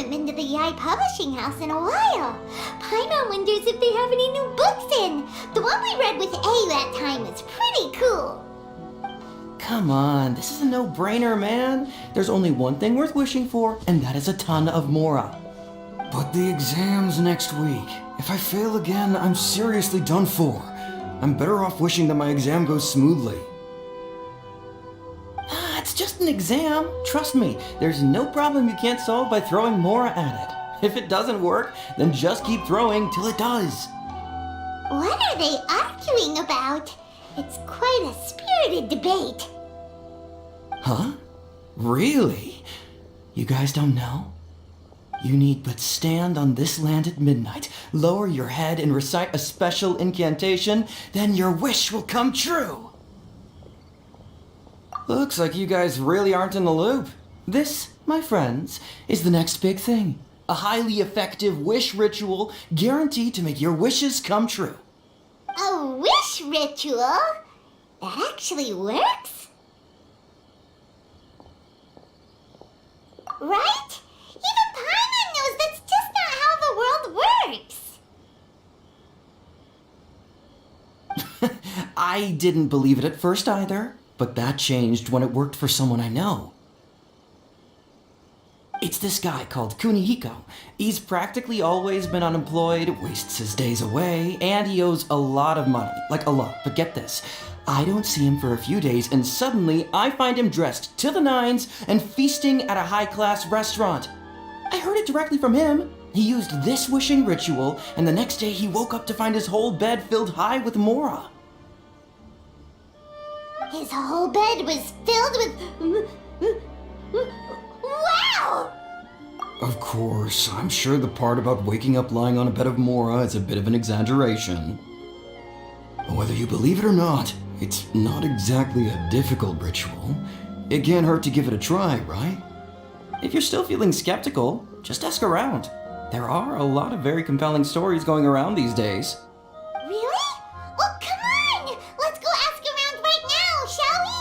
Been to the Yai Publishing House in a while. Paimon wonders if they have any new books in. The one we read with A that time was pretty cool. Come on, this is a no-brainer, man. There's only one thing worth wishing for, and that is a ton of Mora. But the exam's next week. If I fail again, I'm seriously done for. I'm better off wishing that my exam goes smoothly. It's just an exam. Trust me, there's no problem you can't solve by throwing Mora at it. If it doesn't work, then just keep throwing till it does. What are they arguing about? It's quite a spirited debate. Huh? Really? You guys don't know? You need but stand on this land at midnight, lower your head and recite a special incantation, then your wish will come true. Looks like you guys really aren't in the loop. This, my friends, is the next big thing. A highly effective wish ritual guaranteed to make your wishes come true. A wish ritual? That actually works? Right? Even Paimon knows that's just not how the world works. I didn't believe it at first either. But that changed when it worked for someone I know. It's this guy called Kunihiko. He's practically always been unemployed, wastes his days away, and he owes a lot of money. Like a lot, but get this. I don't see him for a few days, and suddenly I find him dressed to the nines and feasting at a high-class restaurant. I heard it directly from him. He used this wishing ritual, and the next day he woke up to find his whole bed filled high with Mora. His whole bed was filled with... Wow! Of course, I'm sure the part about waking up lying on a bed of Mora is a bit of an exaggeration. But whether you believe it or not, it's not exactly a difficult ritual. It can't hurt to give it a try, right? If you're still feeling skeptical, just ask around. There are a lot of very compelling stories going around these days. Really? Well, come on! Let's go ask around right now, shall we?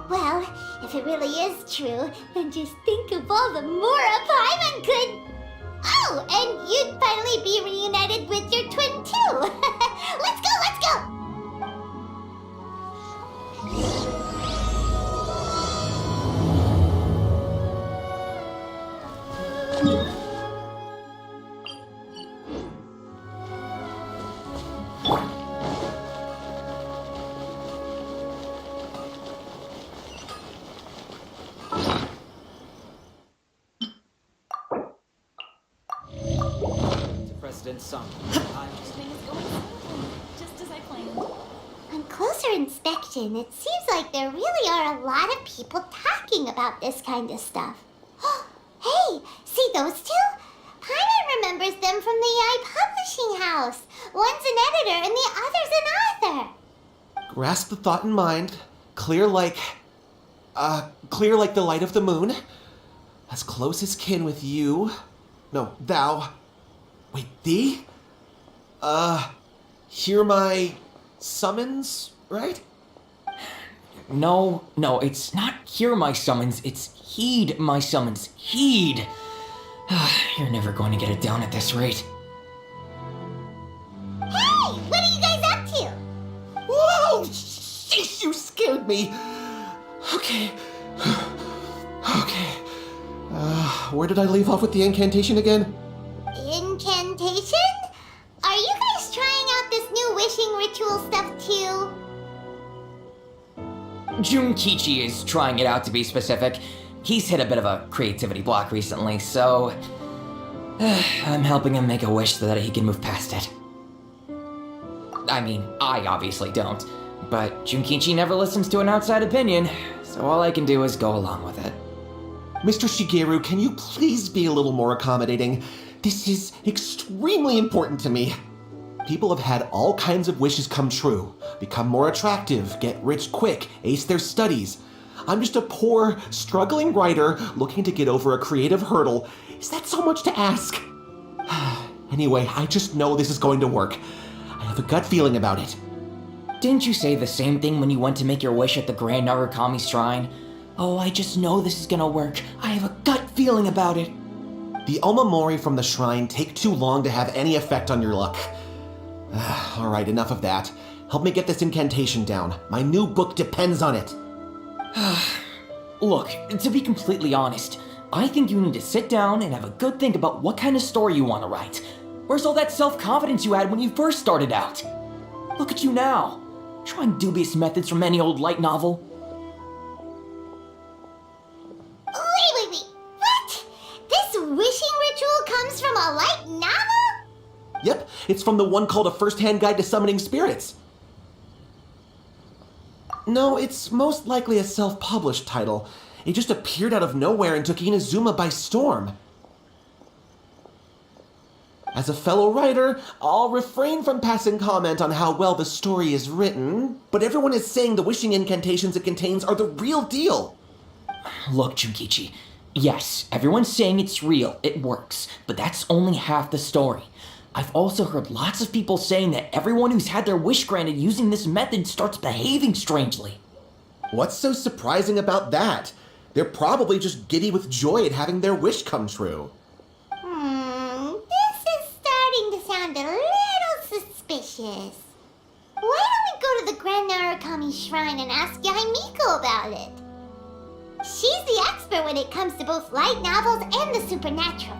Well, if it really is true, then just think of all the Mora Paimon could... Oh, and you'd finally be reunited with your twin too! Let's go, let's go! President's son. Everything is going smoothly, just as I planned. On closer inspection, it seems like there really are a lot of people talking about this kind of stuff. Hey, see those two? Paimon remembers them from the Yai Publishing House. One's an editor and the other's an author. Grasp the thought in mind. Clear like the light of the moon. As close as kin with you. No, thou. Wait, thee? Hear my summons, right? No, it's not hear my summons, it's heed my summons. Heed! You're never going to get it down at this rate. Hey, what are you guys up to? Whoa! Sheesh, you scared me! Okay. Where did I leave off with the incantation again? Incantation? Are you guys trying out this new wishing ritual stuff too? Junkichi is trying it out, to be specific. He's hit a bit of a creativity block recently, so I'm helping him make a wish so that he can move past it. I mean, I obviously don't, but Junkichi never listens to an outside opinion, so all I can do is go along with it. Mr. Shigeru, can you please be a little more accommodating? This is extremely important to me. People have had all kinds of wishes come true. Become more attractive, get rich quick, ace their studies. I'm just a poor, struggling writer looking to get over a creative hurdle. Is that so much to ask? Anyway, I just know this is going to work. I have a gut feeling about it. Didn't you say the same thing when you went to make your wish at the Grand Narakami Shrine? Oh, I just know this is gonna work. I have a gut feeling about it. The omamori from the shrine take too long to have any effect on your luck. Alright, enough of that. Help me get this incantation down. My new book depends on it. Look, to be completely honest, I think you need to sit down and have a good think about what kind of story you want to write. Where's all that self-confidence you had when you first started out? Look at you now, trying dubious methods from any old light novel. Wait. What? This wishing ritual comes from a light novel? Yep, it's from the one called A First-Hand Guide to Summoning Spirits. No, it's most likely a self-published title. It just appeared out of nowhere and took Inazuma by storm. As a fellow writer, I'll refrain from passing comment on how well the story is written, but everyone is saying the wishing incantations it contains are the real deal. Look, Junkichi, yes, everyone's saying it's real, it works, but that's only half the story. I've also heard lots of people saying that everyone who's had their wish granted using this method starts behaving strangely. What's so surprising about that? They're probably just giddy with joy at having their wish come true. This is starting to sound a little suspicious. Why don't we go to the Grand Narakami Shrine and ask Miko about it? She's the expert when it comes to both light novels and the supernatural.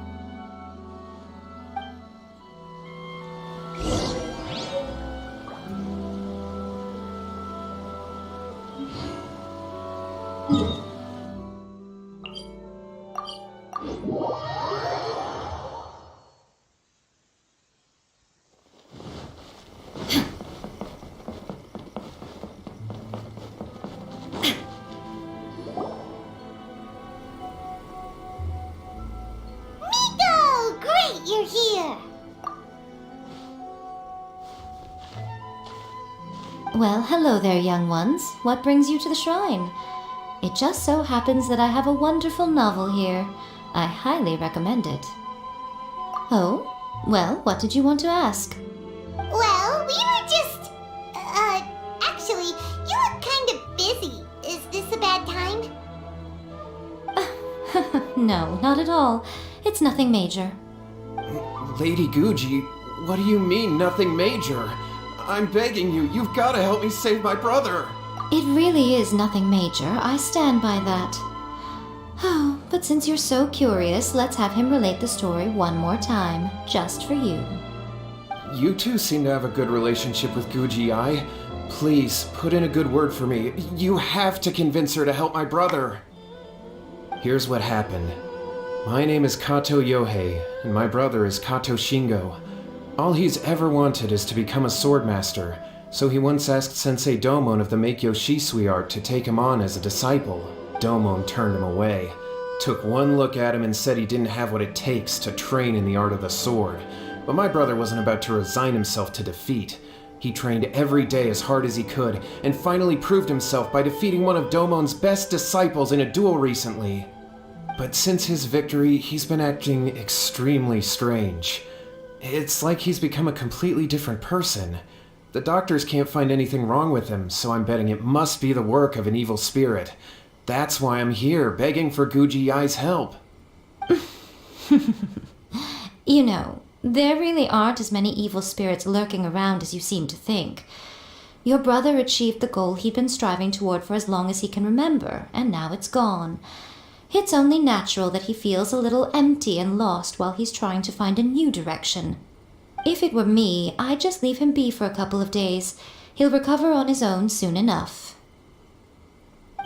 Miko! Great, you're here! Well, hello there, young ones. What brings you to the shrine? It just so happens that I have a wonderful novel here. I highly recommend it. Oh? Well, what did you want to ask? Well, we were just... actually, you look kind of busy. Is this a bad time? No, not at all. It's nothing major. Lady Guji, what do you mean, nothing major? I'm begging you, you've got to help me save my brother. It really is nothing major. I stand by that. Oh, but since you're so curious, let's have him relate the story one more time, just for you. You two seem to have a good relationship with Guji-ai. Please, put in a good word for me. You have to convince her to help my brother. Here's what happened. My name is Kato Yohei, and my brother is Kato Shingo. All he's ever wanted is to become a swordmaster, so he once asked Sensei Domon of the Meikyo Shisui art to take him on as a disciple. Domon turned him away, took one look at him and said he didn't have what it takes to train in the art of the sword. But my brother wasn't about to resign himself to defeat. He trained every day as hard as he could, and finally proved himself by defeating one of Domon's best disciples in a duel recently. But since his victory, he's been acting extremely strange. It's like he's become a completely different person. The doctors can't find anything wrong with him, so I'm betting it must be the work of an evil spirit. That's why I'm here, begging for Guji-ai's help. You know, there really aren't as many evil spirits lurking around as you seem to think. Your brother achieved the goal he'd been striving toward for as long as he can remember, and now it's gone. It's only natural that he feels a little empty and lost while he's trying to find a new direction. If it were me, I'd just leave him be for a couple of days. He'll recover on his own soon enough.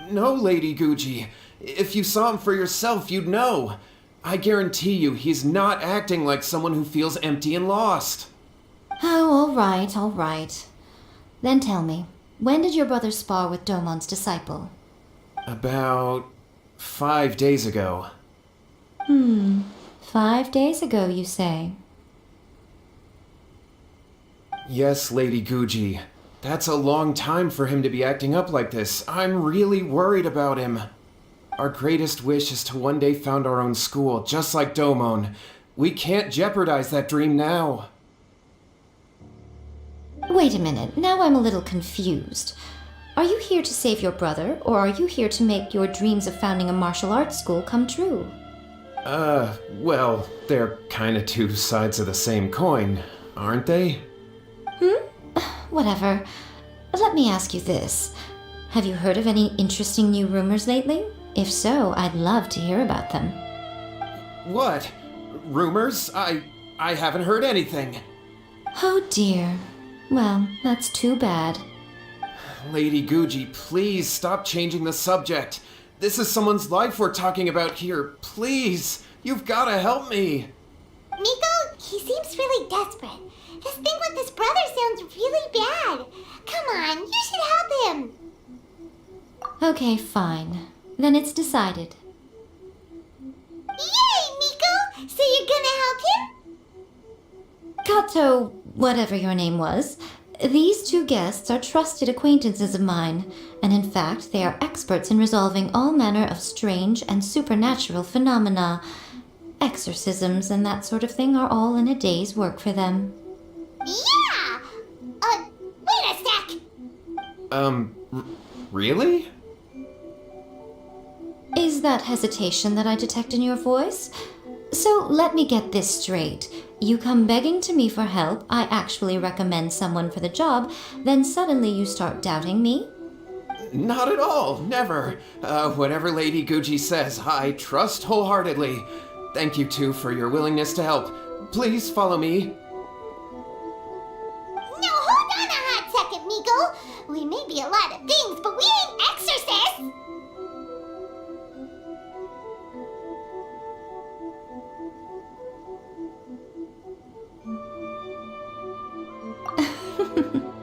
No, Lady Guji. If you saw him for yourself, you'd know. I guarantee you he's not acting like someone who feels empty and lost. Oh, all right. Then tell me, when did your brother spar with Domon's disciple? About 5 days ago. 5 days ago, you say? Yes, Lady Guji. That's a long time for him to be acting up like this. I'm really worried about him. Our greatest wish is to one day found our own school, just like Domon. We can't jeopardize that dream now. Wait a minute, now I'm a little confused. Are you here to save your brother, or are you here to make your dreams of founding a martial arts school come true? Well, they're kinda two sides of the same coin, aren't they? Whatever. Let me ask you this. Have you heard of any interesting new rumors lately? If so, I'd love to hear about them. What? Rumors? I haven't heard anything. Oh dear. Well, that's too bad. Lady Guji, please stop changing the subject. This is someone's life we're talking about here. Please, you've gotta help me. Miko, he seems really desperate. This thing with his brother sounds really bad. Come on, you should help him. Okay, fine. Then it's decided. Yay, Miko! So you're gonna help him? Kato, whatever your name was, these two guests are trusted acquaintances of mine, and in fact, they are experts in resolving all manner of strange and supernatural phenomena. Exorcisms and that sort of thing are all in a day's work for them. Yeah! Wait a sec! Really? Is that hesitation that I detect in your voice? So let me get this straight. You come begging to me for help, I actually recommend someone for the job, then suddenly you start doubting me? Not at all, never. Whatever Lady Guji says, I trust wholeheartedly. Thank you two for your willingness to help. Please follow me. No, hold on a hot second, Miko. We may be a lot of things, but we ain't exorcists.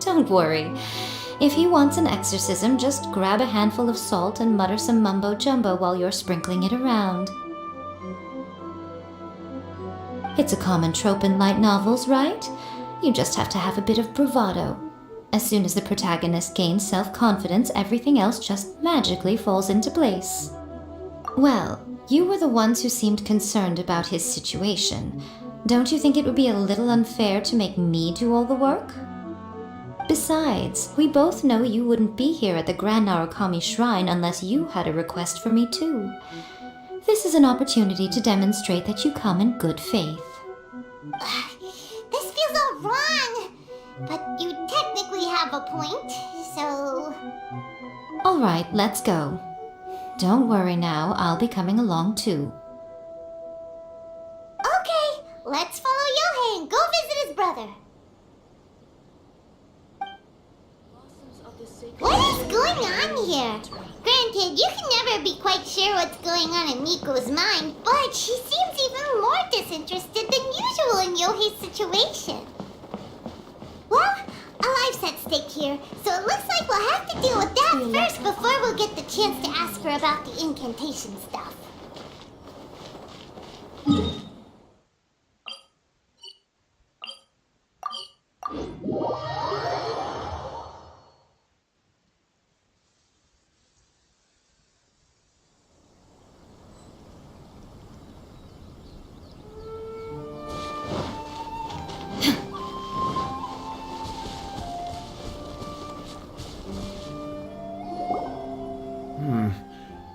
Don't worry. If he wants an exorcism, just grab a handful of salt and mutter some mumbo-jumbo while you're sprinkling it around. It's a common trope in light novels, right? You just have to have a bit of bravado. As soon as the protagonist gains self-confidence, everything else just magically falls into place. Well, you were the ones who seemed concerned about his situation. Don't you think it would be a little unfair to make me do all the work? Besides, we both know you wouldn't be here at the Grand Narakami Shrine unless you had a request for me too. This is an opportunity to demonstrate that you come in good faith. This feels all wrong. But you technically have a point, so... All right, let's go. Don't worry now, I'll be coming along too. Okay, let's follow Yohei and go visit his brother. What is going on here? Granted, you can never be quite sure what's going on in Miko's mind, but she seems even more disinterested than usual in Yohei's situation. Well, a life's at stake here, so it looks like we'll have to deal with that first before we'll get the chance to ask her about the incantation stuff.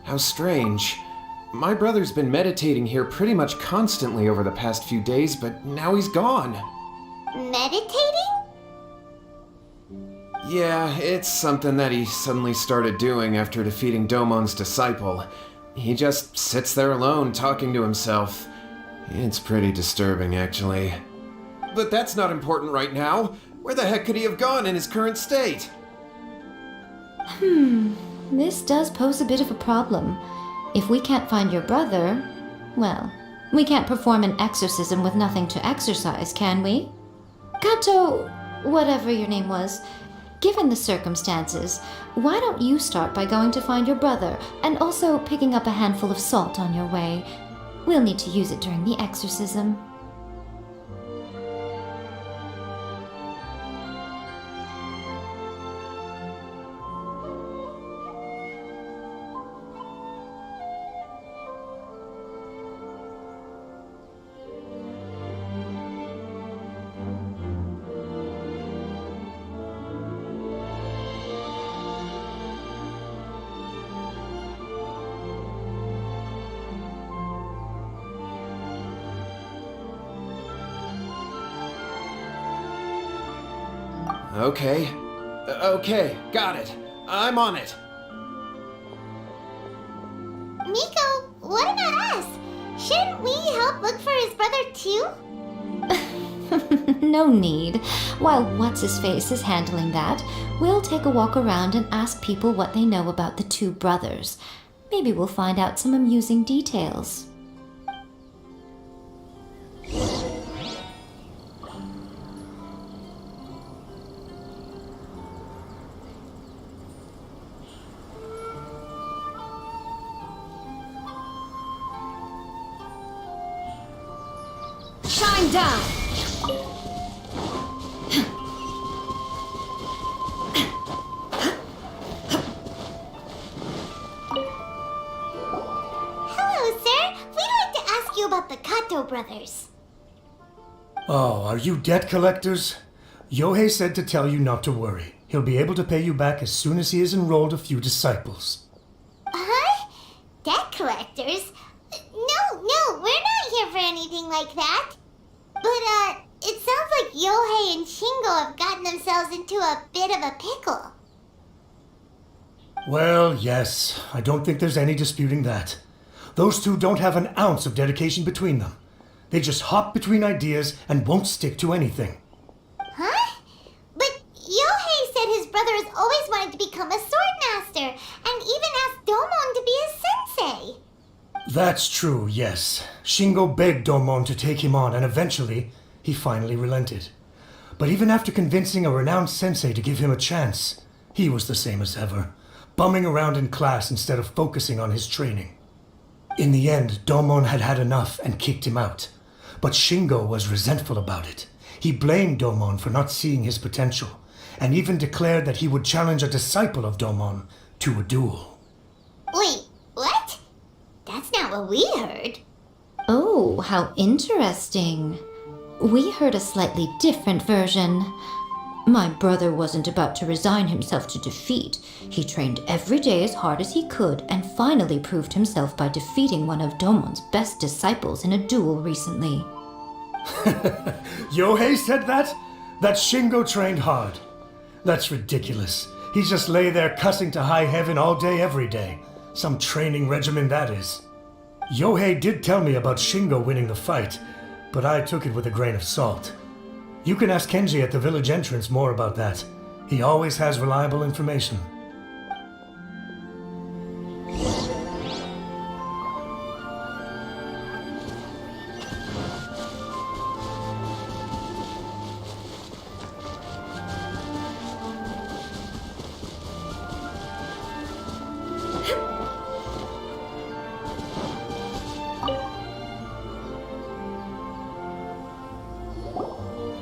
How strange. My brother's been meditating here pretty much constantly over the past few days, but now he's gone. Meditating? Yeah, it's something that he suddenly started doing after defeating Domon's disciple. He just sits there alone, talking to himself. It's pretty disturbing, actually. But that's not important right now. Where the heck could he have gone in his current state? This does pose a bit of a problem. If we can't find your brother, well, we can't perform an exorcism with nothing to exorcise, can we? Kato, whatever your name was, given the circumstances, why don't you start by going to find your brother and also picking up a handful of salt on your way? We'll need to use it during the exorcism. Okay, got it. I'm on it. Miko, what about us? Shouldn't we help look for his brother too? No need. While What's-His-Face is handling that, we'll take a walk around and ask people what they know about the two brothers. Maybe we'll find out some amusing details. Shine down! Hello, sir. We'd like to ask you about the Kato brothers. Oh, are you debt collectors? Yohei said to tell you not to worry. He'll be able to pay you back as soon as he has enrolled a few disciples. Huh? Debt collectors? No, we're not here for anything like that. But, it sounds like Yohei and Shingo have gotten themselves into a bit of a pickle. Well, yes, I don't think there's any disputing that. Those two don't have an ounce of dedication between them. They just hop between ideas and won't stick to anything. Huh? But Yohei said his brother has always wanted to become a sword master, and even asked Domon to be his sensei. That's true, yes. Shingo begged Domon to take him on, and eventually, he finally relented. But even after convincing a renowned sensei to give him a chance, he was the same as ever, bumming around in class instead of focusing on his training. In the end, Domon had had enough and kicked him out. But Shingo was resentful about it. He blamed Domon for not seeing his potential, and even declared that he would challenge a disciple of Domon to a duel. Wait, what? That's not what we heard. Oh, how interesting. We heard a slightly different version. My brother wasn't about to resign himself to defeat. He trained every day as hard as he could and finally proved himself by defeating one of Domon's best disciples in a duel recently. Yohei said that? That Shingo trained hard. That's ridiculous. He just lay there cussing to high heaven all day every day. Some training regimen that is. Yohei did tell me about Shingo winning the fight, but I took it with a grain of salt. You can ask Kenji at the village entrance more about that. He always has reliable information.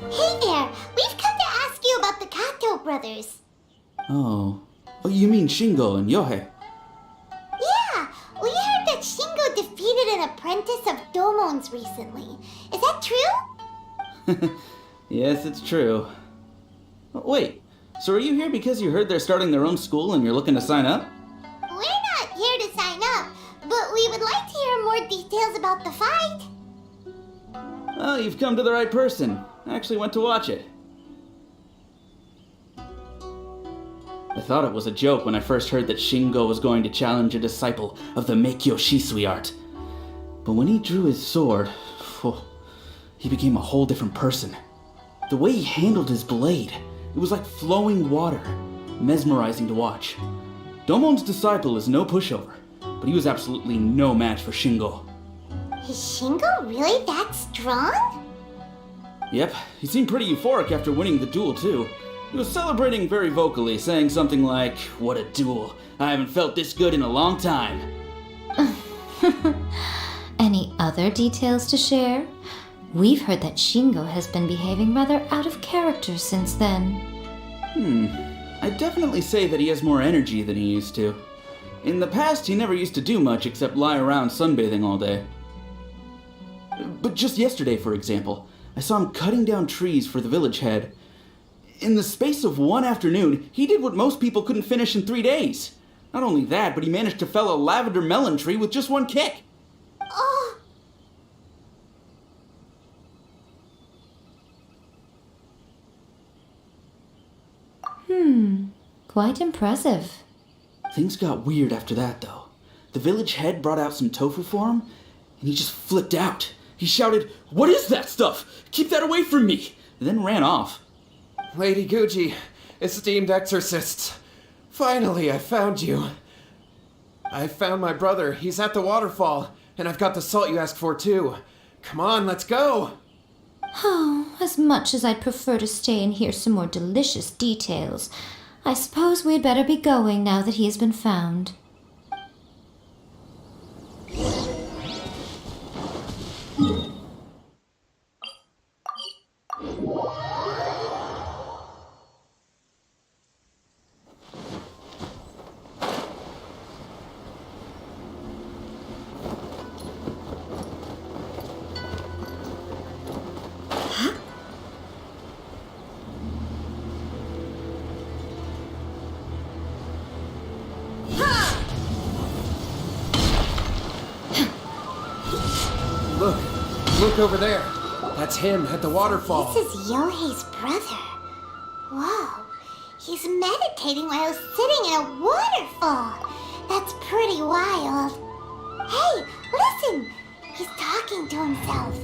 Hey there, we've come to ask you about the Kato brothers. Oh, you mean Shingo and Yohei? Yeah, we heard that Shingo defeated an apprentice of Domon's recently. Is that true? Yes, it's true. Wait, so are you here because you heard they're starting their own school and you're looking to sign up? We're not here to sign up, but we would like to hear more details about the fight. Well, you've come to the right person. I actually went to watch it. I thought it was a joke when I first heard that Shingo was going to challenge a disciple of the Meikyo Shisui art. But when he drew his sword, he became a whole different person. The way he handled his blade, it was like flowing water, mesmerizing to watch. Domon's disciple is no pushover, but he was absolutely no match for Shingo. Is Shingo really that strong? Yep, he seemed pretty euphoric after winning the duel too. He was celebrating very vocally, saying something like, "What a duel. I haven't felt this good in a long time." Any other details to share? We've heard that Shingo has been behaving rather out of character since then. I'd definitely say that he has more energy than he used to. In the past, he never used to do much except lie around sunbathing all day. But just yesterday, for example, I saw him cutting down trees for the village head. In the space of one afternoon, he did what most people couldn't finish in 3 days. Not only that, but he managed to fell a lavender melon tree with just one kick. Oh! Quite impressive. Things got weird after that, though. The village head brought out some tofu for him, and he just flipped out. He shouted, "What is that stuff? Keep that away from me!" and then ran off. Lady Guji, esteemed exorcists. Finally, I found you. I found my brother. He's at the waterfall, and I've got the salt you asked for, too. Come on, let's go! Oh, as much as I'd prefer to stay and hear some more delicious details, I suppose we'd better be going now that he has been found. Look over there. That's him at the waterfall. This is Yohei's brother. Whoa. He's meditating while sitting in a waterfall. That's pretty wild. Hey, listen. He's talking to himself.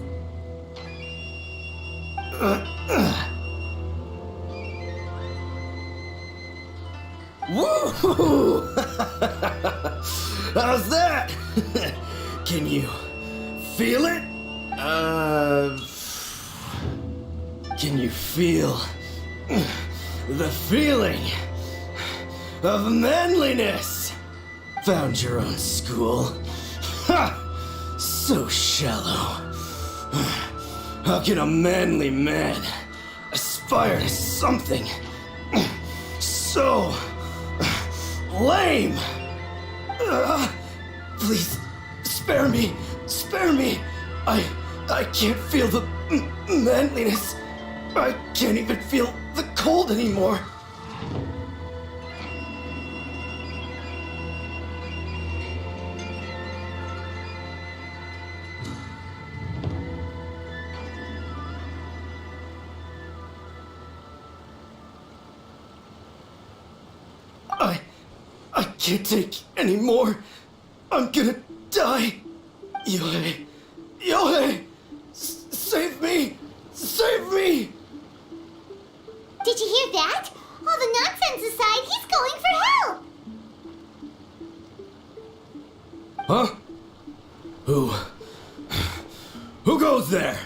Woo! How's that? Can you feel it? Can you feel the feeling of manliness? Found your own school? Ha! So shallow. How can a manly man aspire to something so lame? Please, spare me. Spare me. I can't feel the manliness. I can't even feel the cold anymore. I can't take any more. I'm gonna die. Yohei! Yohei! Save me! Save me! Did you hear that? All the nonsense aside, he's going for help. Huh? Who goes there?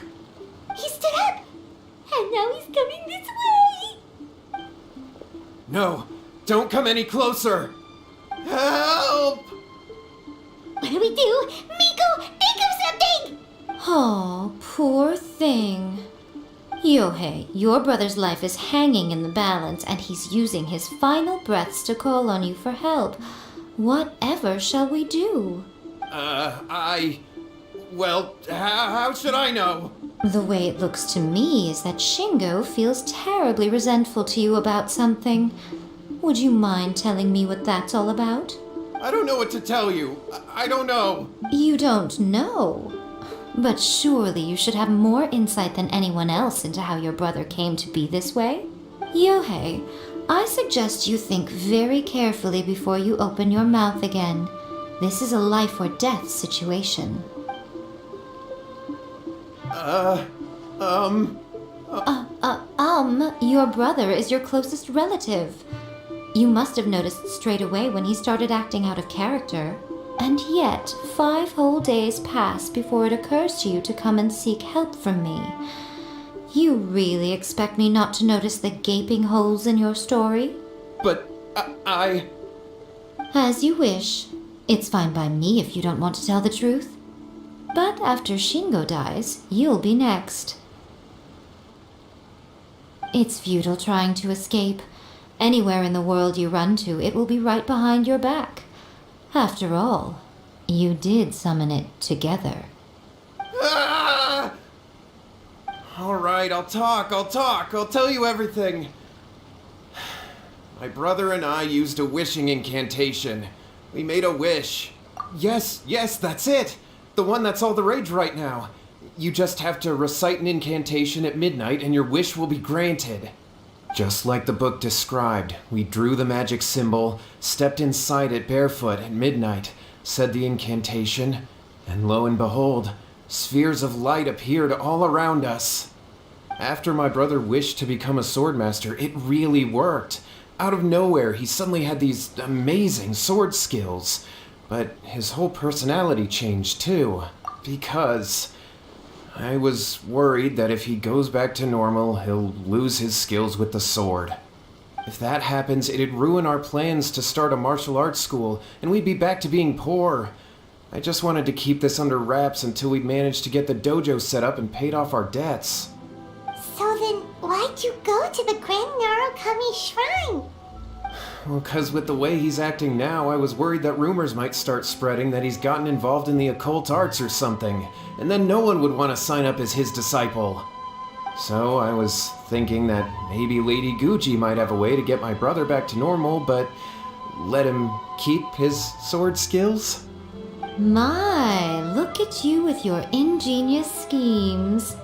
He stood up, and now he's coming this way. No, don't come any closer. Help! What do we do? Miko, think of something! Oh, poor thing. Yohei, your brother's life is hanging in the balance, and he's using his final breaths to call on you for help. Whatever shall we do? Well, how should I know? The way it looks to me is that Shingo feels terribly resentful to you about something. Would you mind telling me what that's all about? I don't know what to tell you. I don't know. You don't know? But surely you should have more insight than anyone else into how your brother came to be this way? Yohei, I suggest you think very carefully before you open your mouth again. This is a life or death situation. Your brother is your closest relative. You must have noticed straight away when he started acting out of character. And yet, 5 whole days pass before it occurs to you to come and seek help from me. You really expect me not to notice the gaping holes in your story? But I... As you wish. It's fine by me if you don't want to tell the truth. But after Shingo dies, you'll be next. It's futile trying to escape. Anywhere in the world you run to, it will be right behind your back. After all, you did summon it together. Ah! All right, I'll talk. I'll tell you everything. My brother and I used a wishing incantation. We made a wish. Yes, that's it. The one that's all the rage right now. You just have to recite an incantation at midnight and your wish will be granted. Just like the book described, we drew the magic symbol, stepped inside it barefoot at midnight, said the incantation, and lo and behold, spheres of light appeared all around us. After my brother wished to become a swordmaster, it really worked. Out of nowhere, he suddenly had these amazing sword skills. But his whole personality changed too, because I was worried that if he goes back to normal, he'll lose his skills with the sword. If that happens, it'd ruin our plans to start a martial arts school, and we'd be back to being poor. I just wanted to keep this under wraps until we managed to get the dojo set up and paid off our debts. So then, why'd you go to the Grand Narakami Shrine? Well, 'cause with the way he's acting now, I was worried that rumors might start spreading that he's gotten involved in the occult arts or something, and then no one would want to sign up as his disciple. So I was thinking that maybe Lady Gucci might have a way to get my brother back to normal, but let him keep his sword skills? My, look at you with your ingenious schemes.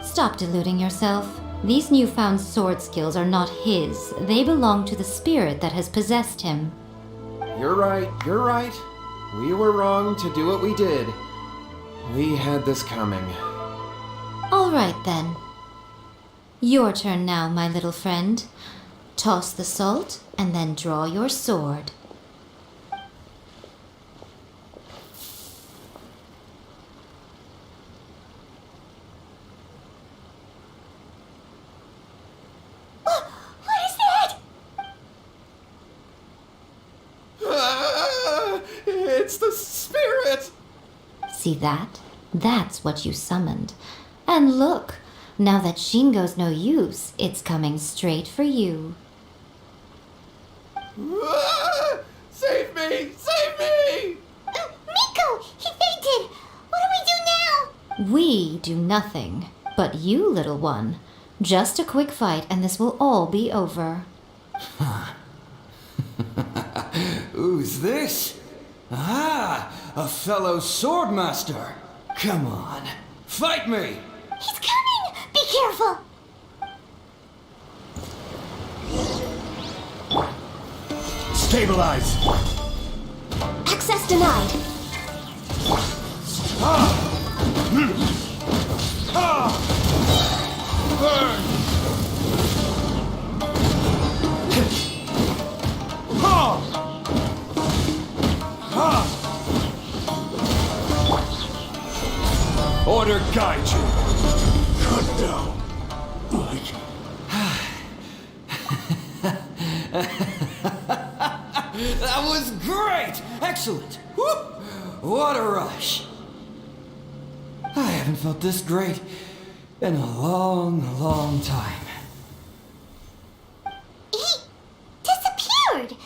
Stop deluding yourself. These newfound sword skills are not his. They belong to the spirit that has possessed him. You're right. We were wrong to do what we did. We had this coming. All right, then. Your turn now, my little friend. Toss the salt, and then draw your sword. It's the spirit! See that? That's what you summoned. And look, now that Shingo's no use, it's coming straight for you. Save me! Save me! Miko! He fainted! What do we do now? We do nothing. But you, little one, just a quick fight and this will all be over. Who's this? Ah, a fellow swordmaster. Come on, fight me! He's coming! Be careful! Stabilize! Access denied. Order guide you. Cut down. That was great! Excellent! Whoop! What a rush! I haven't felt this great in a long, long time. He disappeared!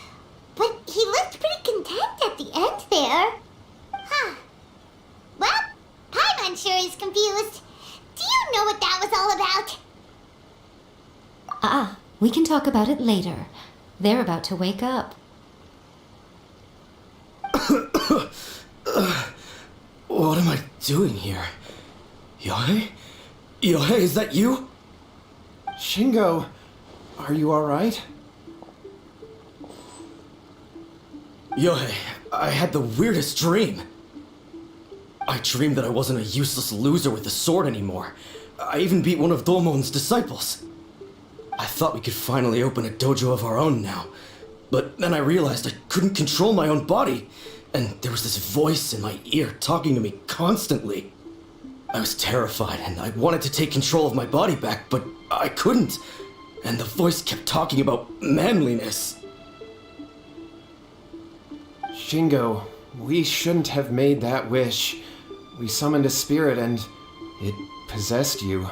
But he looked pretty content at the end there. Huh. Well, Paimon sure is confused. Do you know what that was all about? We can talk about it later. They're about to wake up. What am I doing here? Yohei? Yohei, is that you? Shingo, are you alright? Yohei, I had the weirdest dream. I dreamed that I wasn't a useless loser with a sword anymore. I even beat one of Domon's disciples. I thought we could finally open a dojo of our own now. But then I realized I couldn't control my own body, and there was this voice in my ear talking to me constantly. I was terrified, and I wanted to take control of my body back, but I couldn't. And the voice kept talking about manliness. Shingo, we shouldn't have made that wish. We summoned a spirit and it possessed you.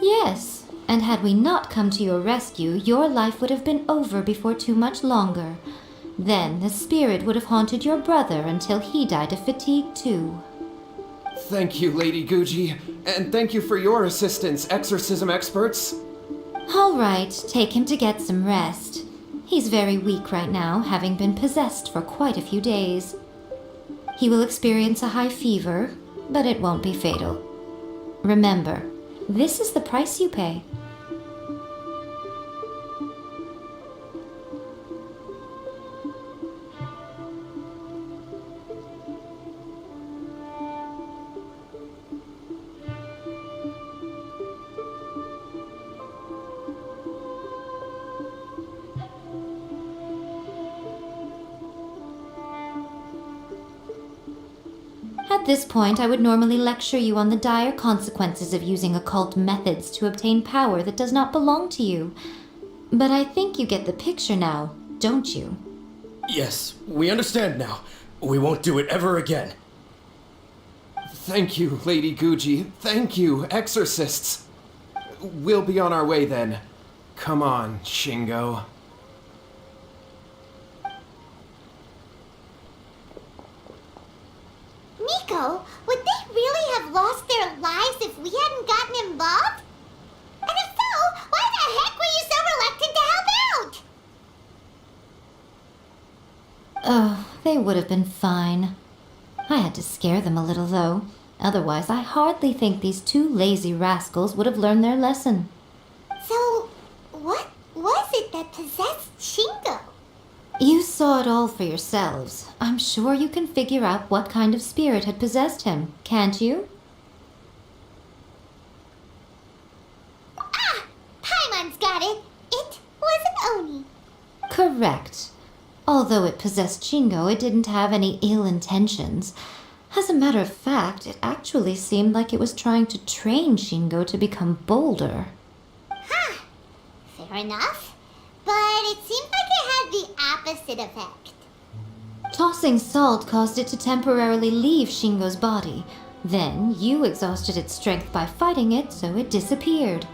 Yes, and had we not come to your rescue, your life would have been over before too much longer. Then the spirit would have haunted your brother until he died of fatigue too. Thank you, Lady Guji, and thank you for your assistance, exorcism experts. All right, take him to get some rest. He's very weak right now, having been possessed for quite a few days. He will experience a high fever, but it won't be fatal. Remember, this is the price you pay. At this point, I would normally lecture you on the dire consequences of using occult methods to obtain power that does not belong to you. But I think you get the picture now, don't you? Yes, we understand now. We won't do it ever again. Thank you, Lady Guji. Thank you, exorcists. We'll be on our way then. Come on, Shingo. Miko, would they really have lost their lives if we hadn't gotten involved? And if so, why the heck were you so reluctant to help out? Oh, they would have been fine. I had to scare them a little, though. Otherwise, I hardly think these two lazy rascals would have learned their lesson. So, what was it that possessed Shingo? You saw it all for yourselves. I'm sure you can figure out what kind of spirit had possessed him, can't you? Ah! Paimon's got it! It was an Oni. Correct. Although it possessed Shingo, it didn't have any ill intentions. As a matter of fact, it actually seemed like it was trying to train Shingo to become bolder. Huh. Fair enough. But it seemed like it had the opposite effect. Tossing salt caused it to temporarily leave Shingo's body. Then you exhausted its strength by fighting it, so it disappeared.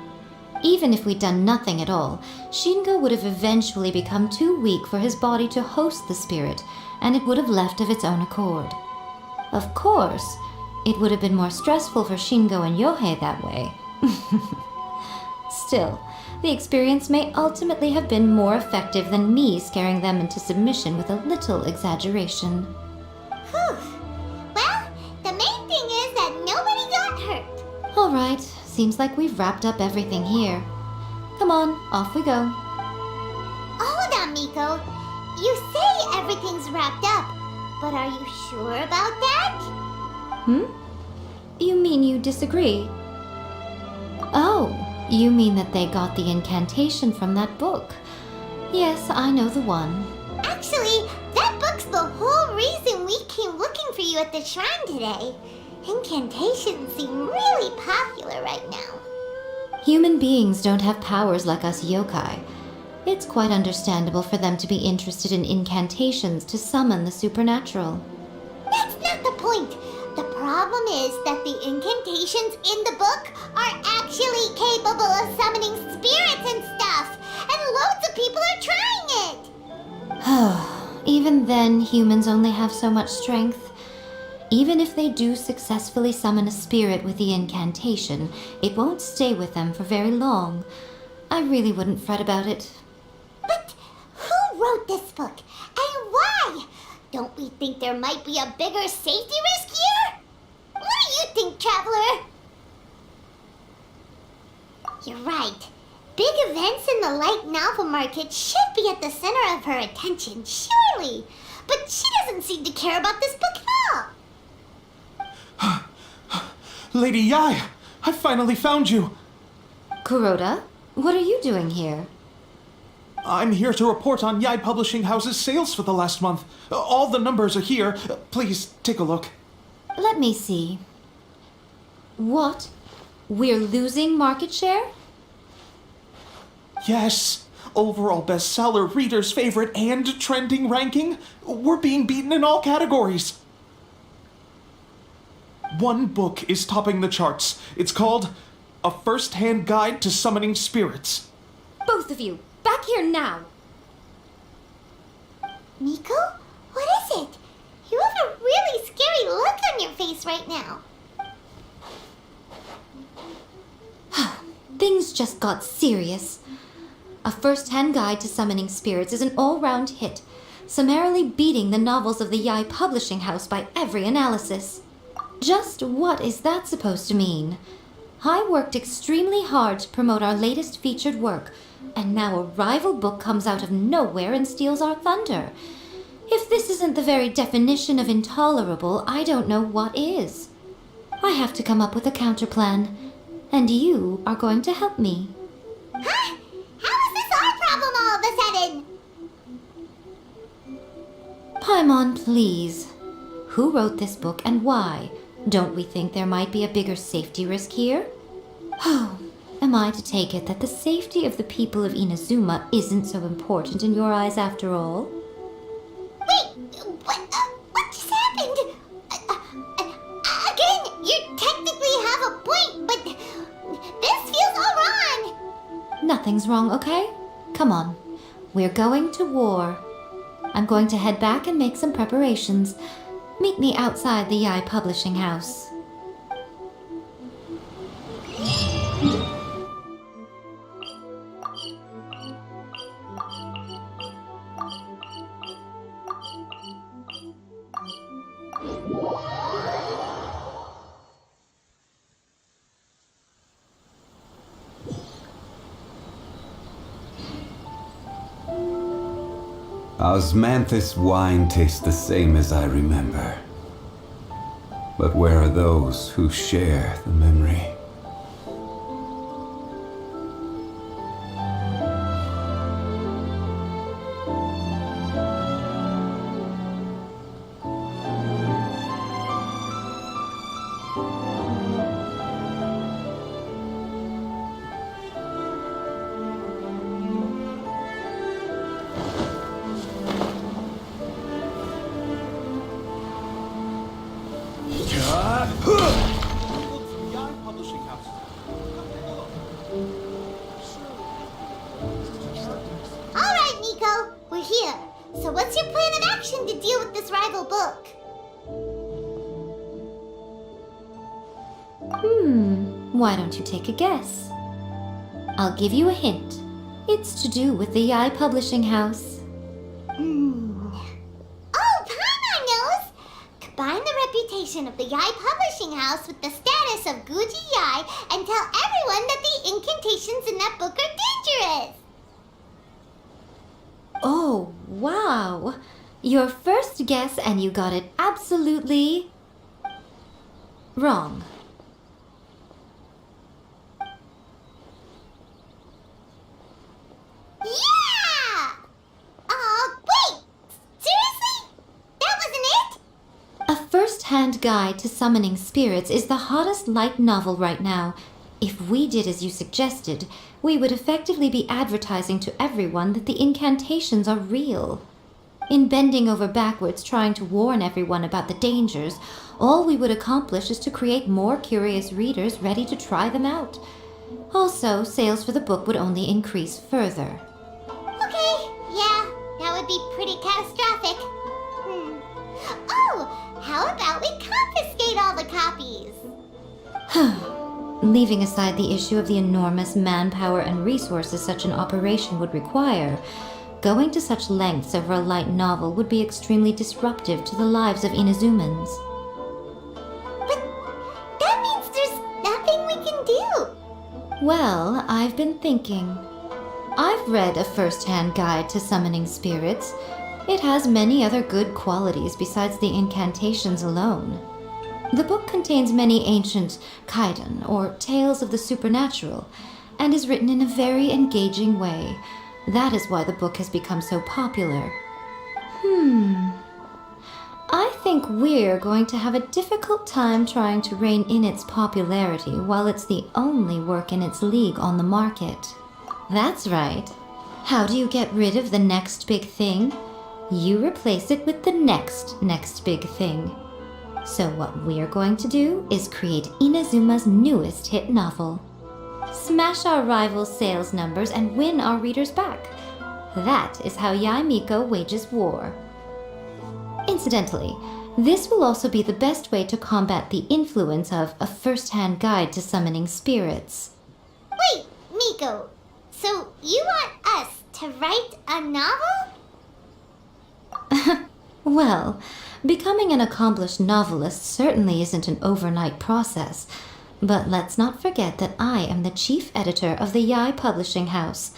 Even if we'd done nothing at all, Shingo would have eventually become too weak for his body to host the spirit, and it would have left of its own accord. Of course, it would have been more stressful for Shingo and Yohei that way. Still, the experience may ultimately have been more effective than me scaring them into submission with a little exaggeration. Whew. Well, the main thing is that nobody got hurt. All right, seems like we've wrapped up everything here. Come on, off we go. Hold on, Miko. You say everything's wrapped up, but are you sure about that? You mean you disagree? Oh, you mean that they got the incantation from that book? Yes, I know the one. Actually, that book's the whole reason we came looking for you at the shrine today. Incantations seem really popular right now. Human beings don't have powers like us yokai. It's quite understandable for them to be interested in incantations to summon the supernatural. That's not the point. The problem is that the incantations in the book are actually capable of summoning spirits and stuff, and loads of people are trying it. Even then, humans only have so much strength. Even if they do successfully summon a spirit with the incantation, it won't stay with them for very long. I really wouldn't fret about it. But who wrote this book, and why? Don't we think there might be a bigger safety risk here? What do you think, Traveler? You're right. Big events in the light novel market should be at the center of her attention, surely. but she doesn't seem to care about this book at all. Lady Yai, I finally found you. Kuroda, what are you doing here? I'm here to report on Yai Publishing House's sales for the last month. All the numbers are here. Please take a look. Let me see. What? We're losing market share? Yes. Overall bestseller, readers' favorite, and trending ranking. We're being beaten in all categories. One book is topping the charts. It's called A First-Hand Guide to Summoning Spirits. Both of you, back here now! Miko? What is it? You have a really scary look on your face right now. Things just got serious. A First-Hand Guide to Summoning Spirits is an all-round hit, summarily beating the novels of the Yai Publishing House by every analysis. Just what is that supposed to mean? I worked extremely hard to promote our latest featured work, and now a rival book comes out of nowhere and steals our thunder. If this isn't the very definition of intolerable, I don't know what is. I have to come up with a counterplan, and you are going to help me. Huh? How is this our problem all of a sudden? Paimon, please. Who wrote this book and why? Don't we think there might be a bigger safety risk here? Oh, am I to take it that the safety of the people of Inazuma isn't so important in your eyes after all? Wait, what just happened? Again, you technically have a point, but this feels all wrong. Nothing's wrong, okay? Come on. We're going to war. I'm going to head back and make some preparations. Meet me outside the Yai Publishing House. Osmanthus wine tastes the same as I remember. But where are those who share the memory? All right, Miko, we're here. So what's your plan of action to deal with this rival book? Why don't you take a guess? I'll give you a hint. It's to do with the Yai Publishing House. Oh, Paimon knows! Combine the reputation of the Yai Publishing House with the status of Guji Yai and tell everyone that the incantations in that book are dangerous! Oh, wow. Your first guess and you got it absolutely wrong. Yeah! Wait! Seriously? That wasn't it? A First-Hand Guide to Summoning Spirits is the hottest light novel right now. If we did as you suggested, we would effectively be advertising to everyone that the incantations are real. In bending over backwards trying to warn everyone about the dangers, all we would accomplish is to create more curious readers ready to try them out. Also, sales for the book would only increase further. Okay, yeah, that would be pretty catastrophic. Oh, how about we confiscate all the copies? Leaving aside the issue of the enormous manpower and resources such an operation would require, going to such lengths over a light novel would be extremely disruptive to the lives of Inazumans. But that means there's nothing we can do. Well, I've been thinking. I've read A First-Hand Guide to Summoning Spirits. It has many other good qualities besides the incantations alone. The book contains many ancient kaiden, or tales of the supernatural, and is written in a very engaging way. That is why the book has become so popular. I think we're going to have a difficult time trying to rein in its popularity while it's the only work in its league on the market. That's right. How do you get rid of the next big thing? You replace it with the next big thing. So what we're going to do is create Inazuma's newest hit novel. Smash our rival's sales numbers and win our readers back. That is how Miko wages war. Incidentally, this will also be the best way to combat the influence of a first-hand guide to summoning spirits. Wait, Miko, so you want us to write a novel? Well, becoming an accomplished novelist certainly isn't an overnight process, but let's not forget that I am the chief editor of the Yai Publishing House.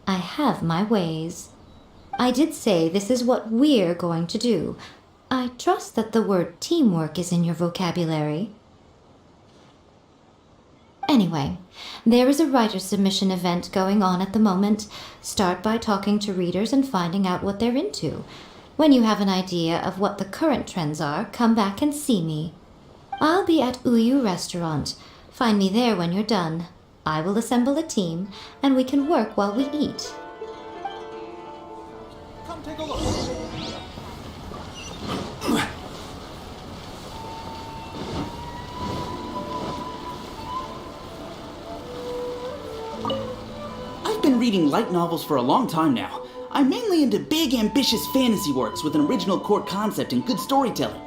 I have my ways. I did say this is what we're going to do. I trust that the word teamwork is in your vocabulary. Anyway, there is a writer submission event going on at the moment. Start by talking to readers and finding out what they're into. When you have an idea of what the current trends are, come back and see me. I'll be at Uyu Restaurant. Find me there when you're done. I will assemble a team, and we can work while we eat. Come take a look. I've been reading light novels for a long time now. I'm mainly into big, ambitious fantasy works with an original core concept and good storytelling.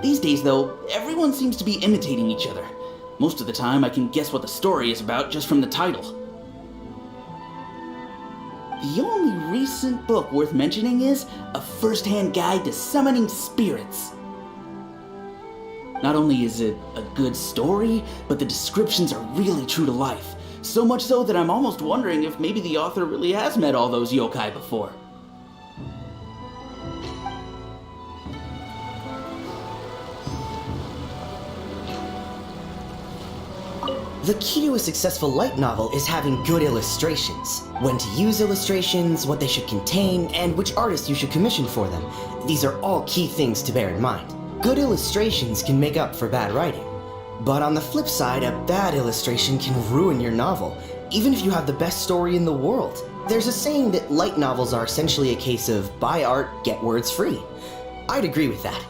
These days, though, everyone seems to be imitating each other. Most of the time, I can guess what the story is about just from the title. The only recent book worth mentioning is A First-Hand Guide to Summoning Spirits. Not only is it a good story, but the descriptions are really true to life. So much so that I'm almost wondering if maybe the author really has met all those yokai before. The key to a successful light novel is having good illustrations. When to use illustrations, what they should contain, and which artist you should commission for them. These are all key things to bear in mind. Good illustrations can make up for bad writing. But on the flip side, a bad illustration can ruin your novel, even if you have the best story in the world. There's a saying that light novels are essentially a case of buy art, get words free. I'd agree with that.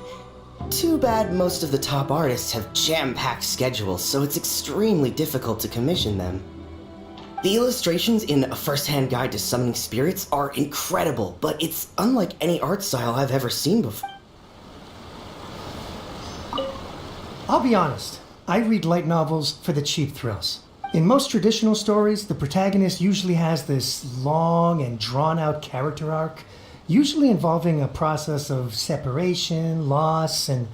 Too bad most of the top artists have jam-packed schedules, so it's extremely difficult to commission them. The illustrations in A First-Hand Guide to Summoning Spirits are incredible, but it's unlike any art style I've ever seen before. I'll be honest, I read light novels for the cheap thrills. In most traditional stories, the protagonist usually has this long and drawn-out character arc, usually involving a process of separation, loss, and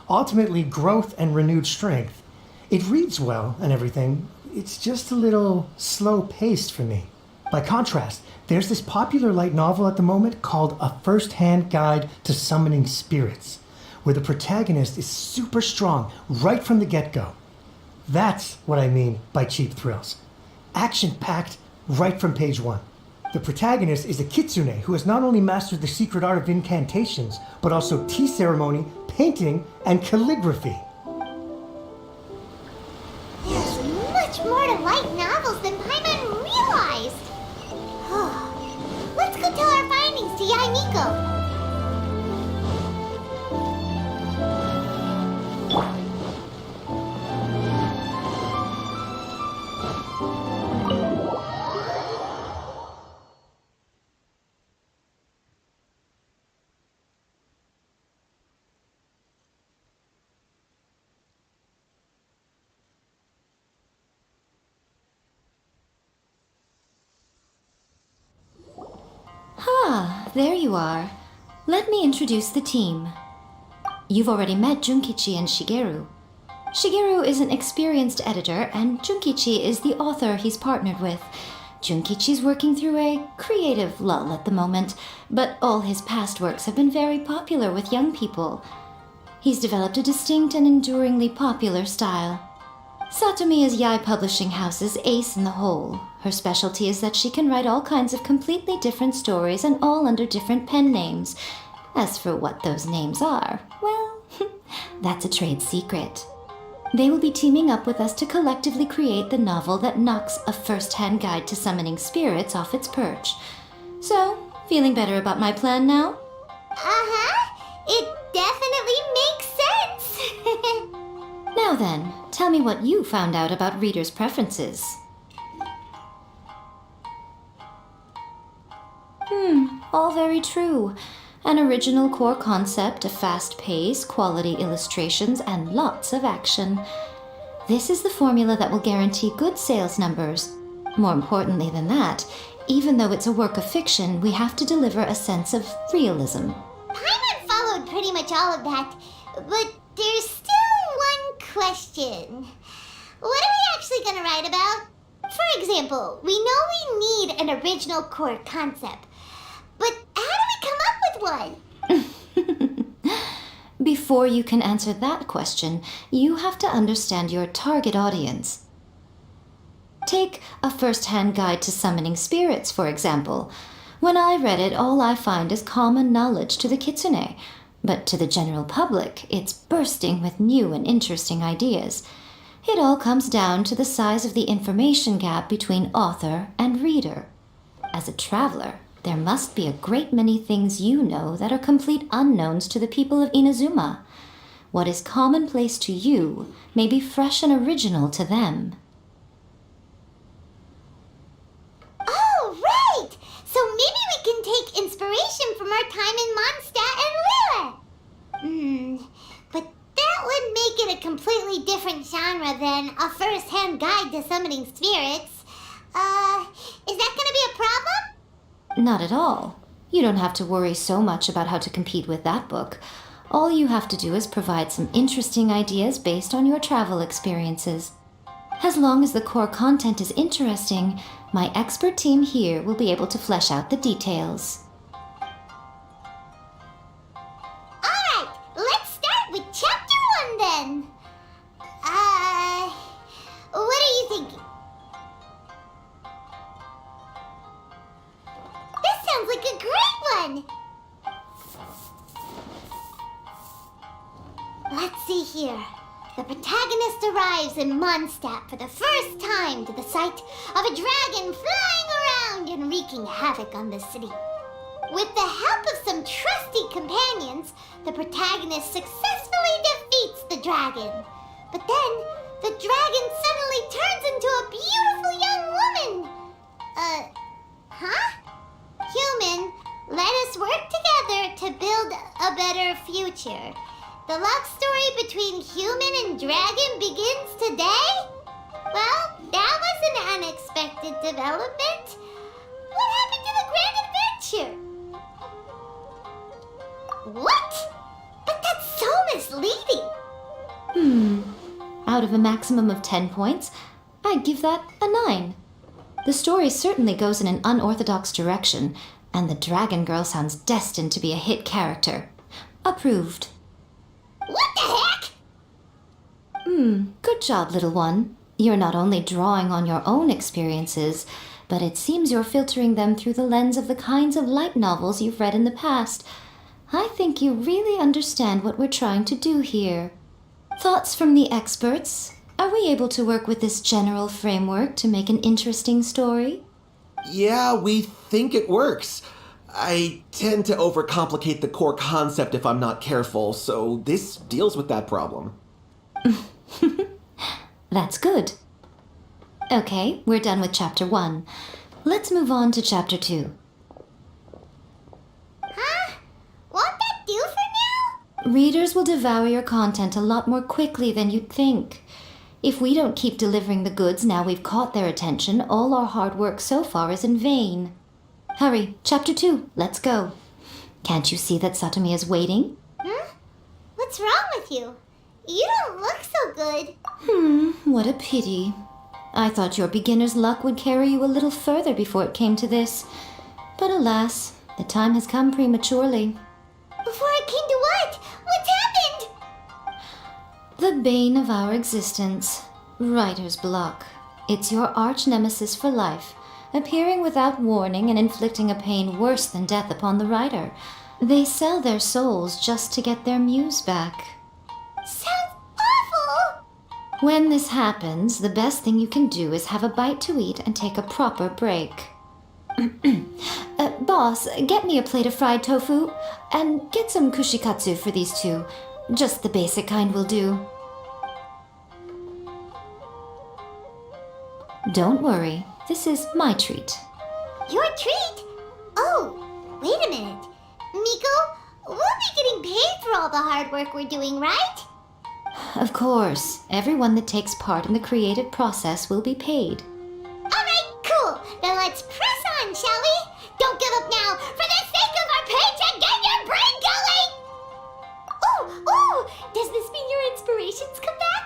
ultimately growth and renewed strength. It reads well and everything, it's just a little slow-paced for me. By contrast, there's this popular light novel at the moment called A First-Hand Guide to Summoning Spirits, where the protagonist is super strong right from the get-go. That's what I mean by cheap thrills. Action-packed right from page one. The protagonist is a Kitsune who has not only mastered the secret art of incantations, but also tea ceremony, painting, and calligraphy. There's much more to light novels than Paimon realized. Let's go tell our findings to Miko. Ah, there you are. Let me introduce the team. You've already met Junkichi and Shigeru. Shigeru is an experienced editor, and Junkichi is the author he's partnered with. Junkichi's working through a creative lull at the moment, but all his past works have been very popular with young people. He's developed a distinct and enduringly popular style. Satomi is Yae Publishing House's ace in the hole. Her specialty is that she can write all kinds of completely different stories and all under different pen names. As for what those names are, well, that's a trade secret. They will be teaming up with us to collectively create the novel that knocks a first-hand guide to summoning spirits off its perch. So, feeling better about my plan now? Uh-huh. It definitely makes sense. Now then, tell me what you found out about readers' preferences. All very true. An original core concept, a fast pace, quality illustrations, and lots of action. This is the formula that will guarantee good sales numbers. More importantly than that, even though it's a work of fiction, we have to deliver a sense of realism. Paimon followed pretty much all of that, but there's still one question. What are we actually going to write about? For example, we know we need an original core concept, but how do we come up with one? Before you can answer that question, you have to understand your target audience. Take A First-Hand Guide to Summoning Spirits, for example. When I read it, all I find is common knowledge to the Kitsune, but to the general public, it's bursting with new and interesting ideas. It all comes down to the size of the information gap between author and reader. As a traveler, there must be a great many things you know that are complete unknowns to the people of Inazuma. What is commonplace to you may be fresh and original to them. Oh, right! So maybe we can take inspiration from our time in Mondstadt and Lille. But that would make it a completely different genre than A First-Hand Guide to Summoning Spirits. Is that gonna be a problem? Not at all. You don't have to worry so much about how to compete with that book. All you have to do is provide some interesting ideas based on your travel experiences. As long as the core content is interesting, my expert team here will be able to flesh out the details. Alright, let's start with Chapter 1 then. What are you thinking? This sounds like a great one! Let's see here. The protagonist arrives in Mondstadt for the first time to the sight of a dragon flying around and wreaking havoc on the city. With the help of some trusty companions, the protagonist successfully defeats the dragon. But then, the dragon suddenly turns into a beautiful young woman. Human, let us work together to build a better future. The love story between human and dragon begins today? Well, that was an unexpected development. What happened to the grand adventure? What? But that's so misleading. Out of a maximum of 10 points, I'd give that a 9. The story certainly goes in an unorthodox direction, and the Dragon Girl sounds destined to be a hit character. Approved. What the heck? Good job, little one. You're not only drawing on your own experiences, but it seems you're filtering them through the lens of the kinds of light novels you've read in the past. I think you really understand what we're trying to do here. Thoughts from the experts? Are we able to work with this general framework to make an interesting story? Yeah, we think it works. I tend to overcomplicate the core concept if I'm not careful, so this deals with that problem. That's good. Okay, we're done with Chapter 1. Let's move on to Chapter 2. Huh? Won't that do for now? Readers will devour your content a lot more quickly than you'd think. If we don't keep delivering the goods now we've caught their attention, all our hard work so far is in vain. Hurry, Chapter 2, let's go. Can't you see that Satomi is waiting? What's wrong with you? You don't look so good. What a pity. I thought your beginner's luck would carry you a little further before it came to this. But alas, the time has come prematurely. Before it came to what? What's happened? The bane of our existence, writer's block. It's your arch nemesis for life, appearing without warning and inflicting a pain worse than death upon the writer. They sell their souls just to get their muse back. Sounds awful! When this happens, the best thing you can do is have a bite to eat and take a proper break. Boss, get me a plate of fried tofu, and get some kushikatsu for these two. Just the basic kind will do. Don't worry, this is my treat. Your treat? Oh, wait a minute. Miko, we'll be getting paid for all the hard work we're doing, right? Of course, everyone that takes part in the creative process will be paid. Alright, cool. Then let's press on, shall we? Don't give up now. For the sake of our paycheck, get your brain going! Ooh, does this mean your inspirations come back?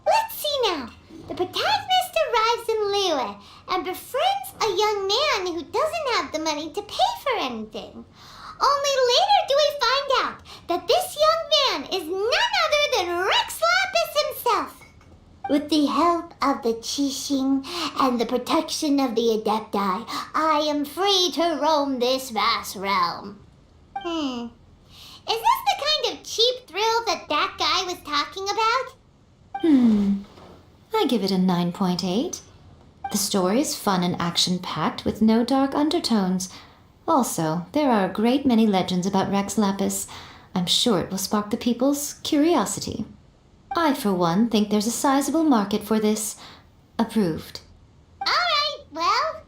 Let's see now. The protagonist arrives in Liyue and befriends a young man who doesn't have the money to pay for anything. Only later do we find out that this young man is none other than Rex Lapis himself. With the help of the Qixing and the protection of the Adepti, I am free to roam this vast realm. Is this the kind of cheap thrill that guy was talking about? I give it a 9.8. The story is fun and action-packed with no dark undertones. Also, there are a great many legends about Rex Lapis. I'm sure it will spark the people's curiosity. I, for one, think there's a sizable market for this. Approved. Alright, well,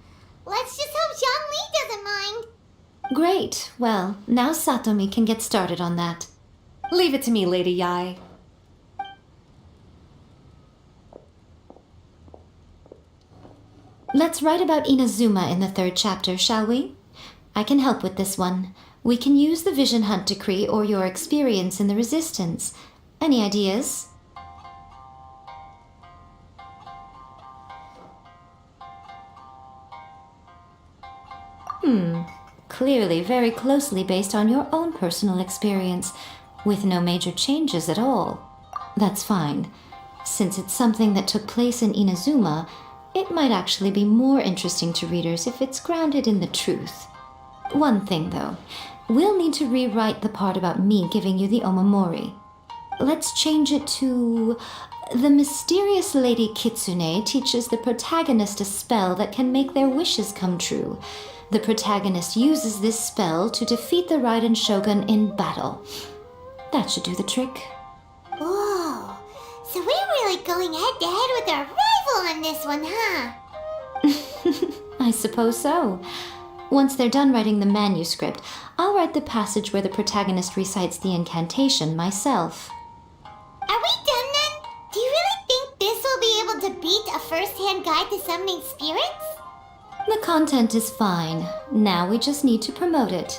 let's just hope Zhongli doesn't mind. Great. Well, now Satomi can get started on that. Leave it to me, Lady Yai. Let's write about Inazuma in the 3rd chapter, shall we? I can help with this one. We can use the Vision Hunt decree or your experience in the Resistance. Any ideas? Clearly very closely based on your own personal experience, with no major changes at all. That's fine. Since it's something that took place in Inazuma, it might actually be more interesting to readers if it's grounded in the truth. One thing, though. We'll need to rewrite the part about me giving you the omamori. Let's change it to... The mysterious Lady Kitsune teaches the protagonist a spell that can make their wishes come true. The protagonist uses this spell to defeat the Raiden Shogun in battle. That should do the trick. Whoa, so we're really going head to head with our rival on this one, huh? I suppose so. Once they're done writing the manuscript, I'll write the passage where the protagonist recites the incantation myself. Are we done then? Do you really think this will be able to beat a first-hand guide to summoning spirits? The content is fine. Now we just need to promote it.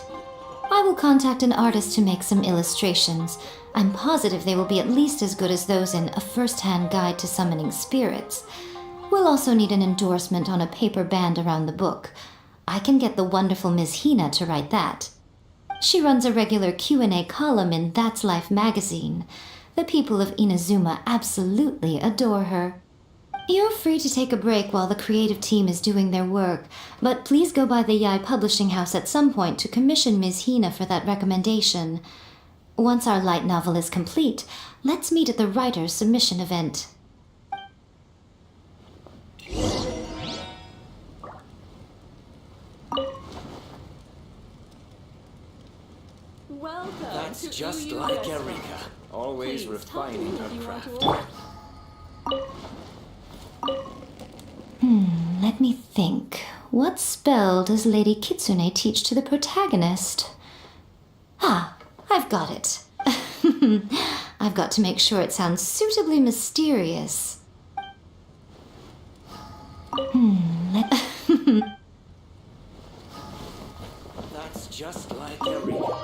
I will contact an artist to make some illustrations. I'm positive they will be at least as good as those in A First-Hand Guide to Summoning Spirits. We'll also need an endorsement on a paper band around the book. I can get the wonderful Ms. Hina to write that. She runs a regular Q&A column in That's Life magazine. The people of Inazuma absolutely adore her. You're free to take a break while the creative team is doing their work, but please go by the Yai Publishing House at some point to commission Ms. Hina for that recommendation. Once our light novel is complete, let's meet at the writer's submission event. Welcome. That's to just UU like Restaurant. Erika. Always Please, tell me refining what her you want to craft. order. Let me think. What spell does Lady Kitsune teach to the protagonist? Ah, I've got it. I've got to make sure it sounds suitably mysterious. That's just like Erika.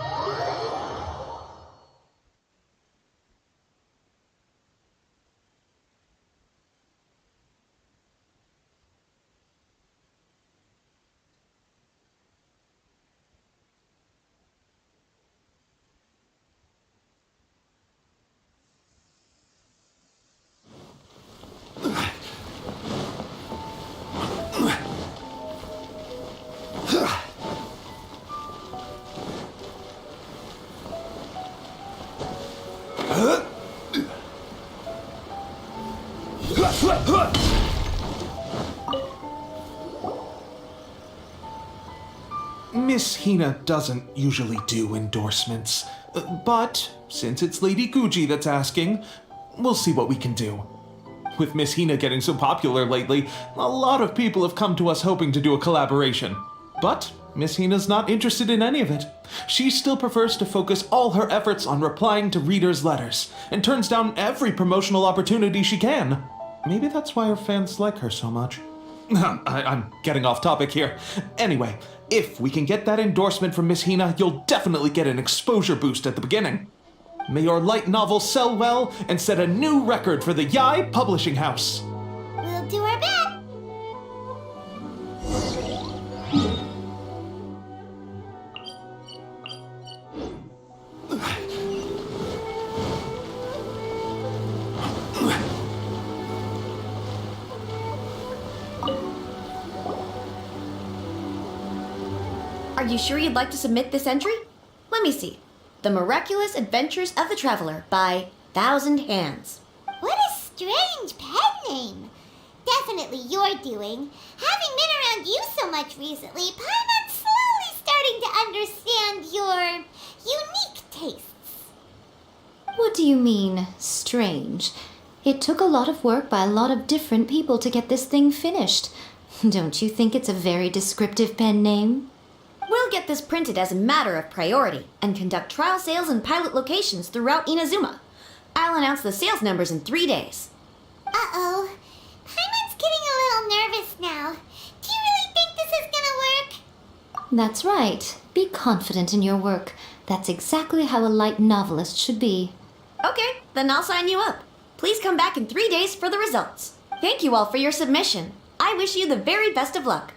Miss Hina doesn't usually do endorsements, but since it's Lady Guji that's asking, we'll see what we can do. With Miss Hina getting so popular lately, a lot of people have come to us hoping to do a collaboration. But Miss Hina's not interested in any of it. She still prefers to focus all her efforts on replying to readers' letters, and turns down every promotional opportunity she can. Maybe that's why her fans like her so much. I'm getting off topic here. Anyway, if we can get that endorsement from Miss Hina, you'll definitely get an exposure boost at the beginning. May your light novel sell well and set a new record for the Yai Publishing House. We'll do our best. Are you sure you'd like to submit this entry? Let me see. The Miraculous Adventures of the Traveler by Thousand Hands. What a strange pen name. Definitely your doing. Having been around you so much recently, Paimon's slowly starting to understand your unique tastes. What do you mean, strange? It took a lot of work by a lot of different people to get this thing finished. Don't you think it's a very descriptive pen name? We'll get this printed as a matter of priority and conduct trial sales in pilot locations throughout Inazuma. I'll announce the sales numbers in 3 days. Uh-oh. Paimon's getting a little nervous now. Do you really think this is gonna work? That's right. Be confident in your work. That's exactly how a light novelist should be. Okay, then I'll sign you up. Please come back in 3 days for the results. Thank you all for your submission. I wish you the very best of luck.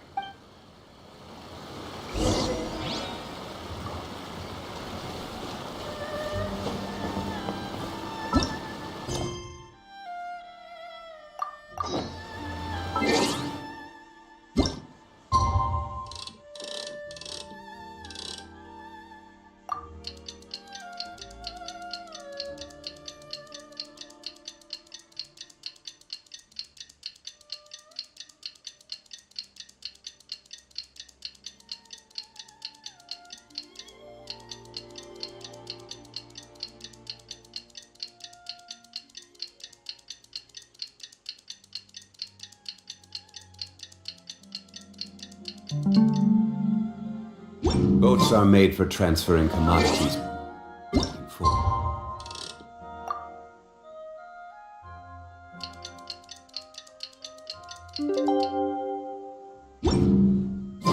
Boats are made for transferring commodities.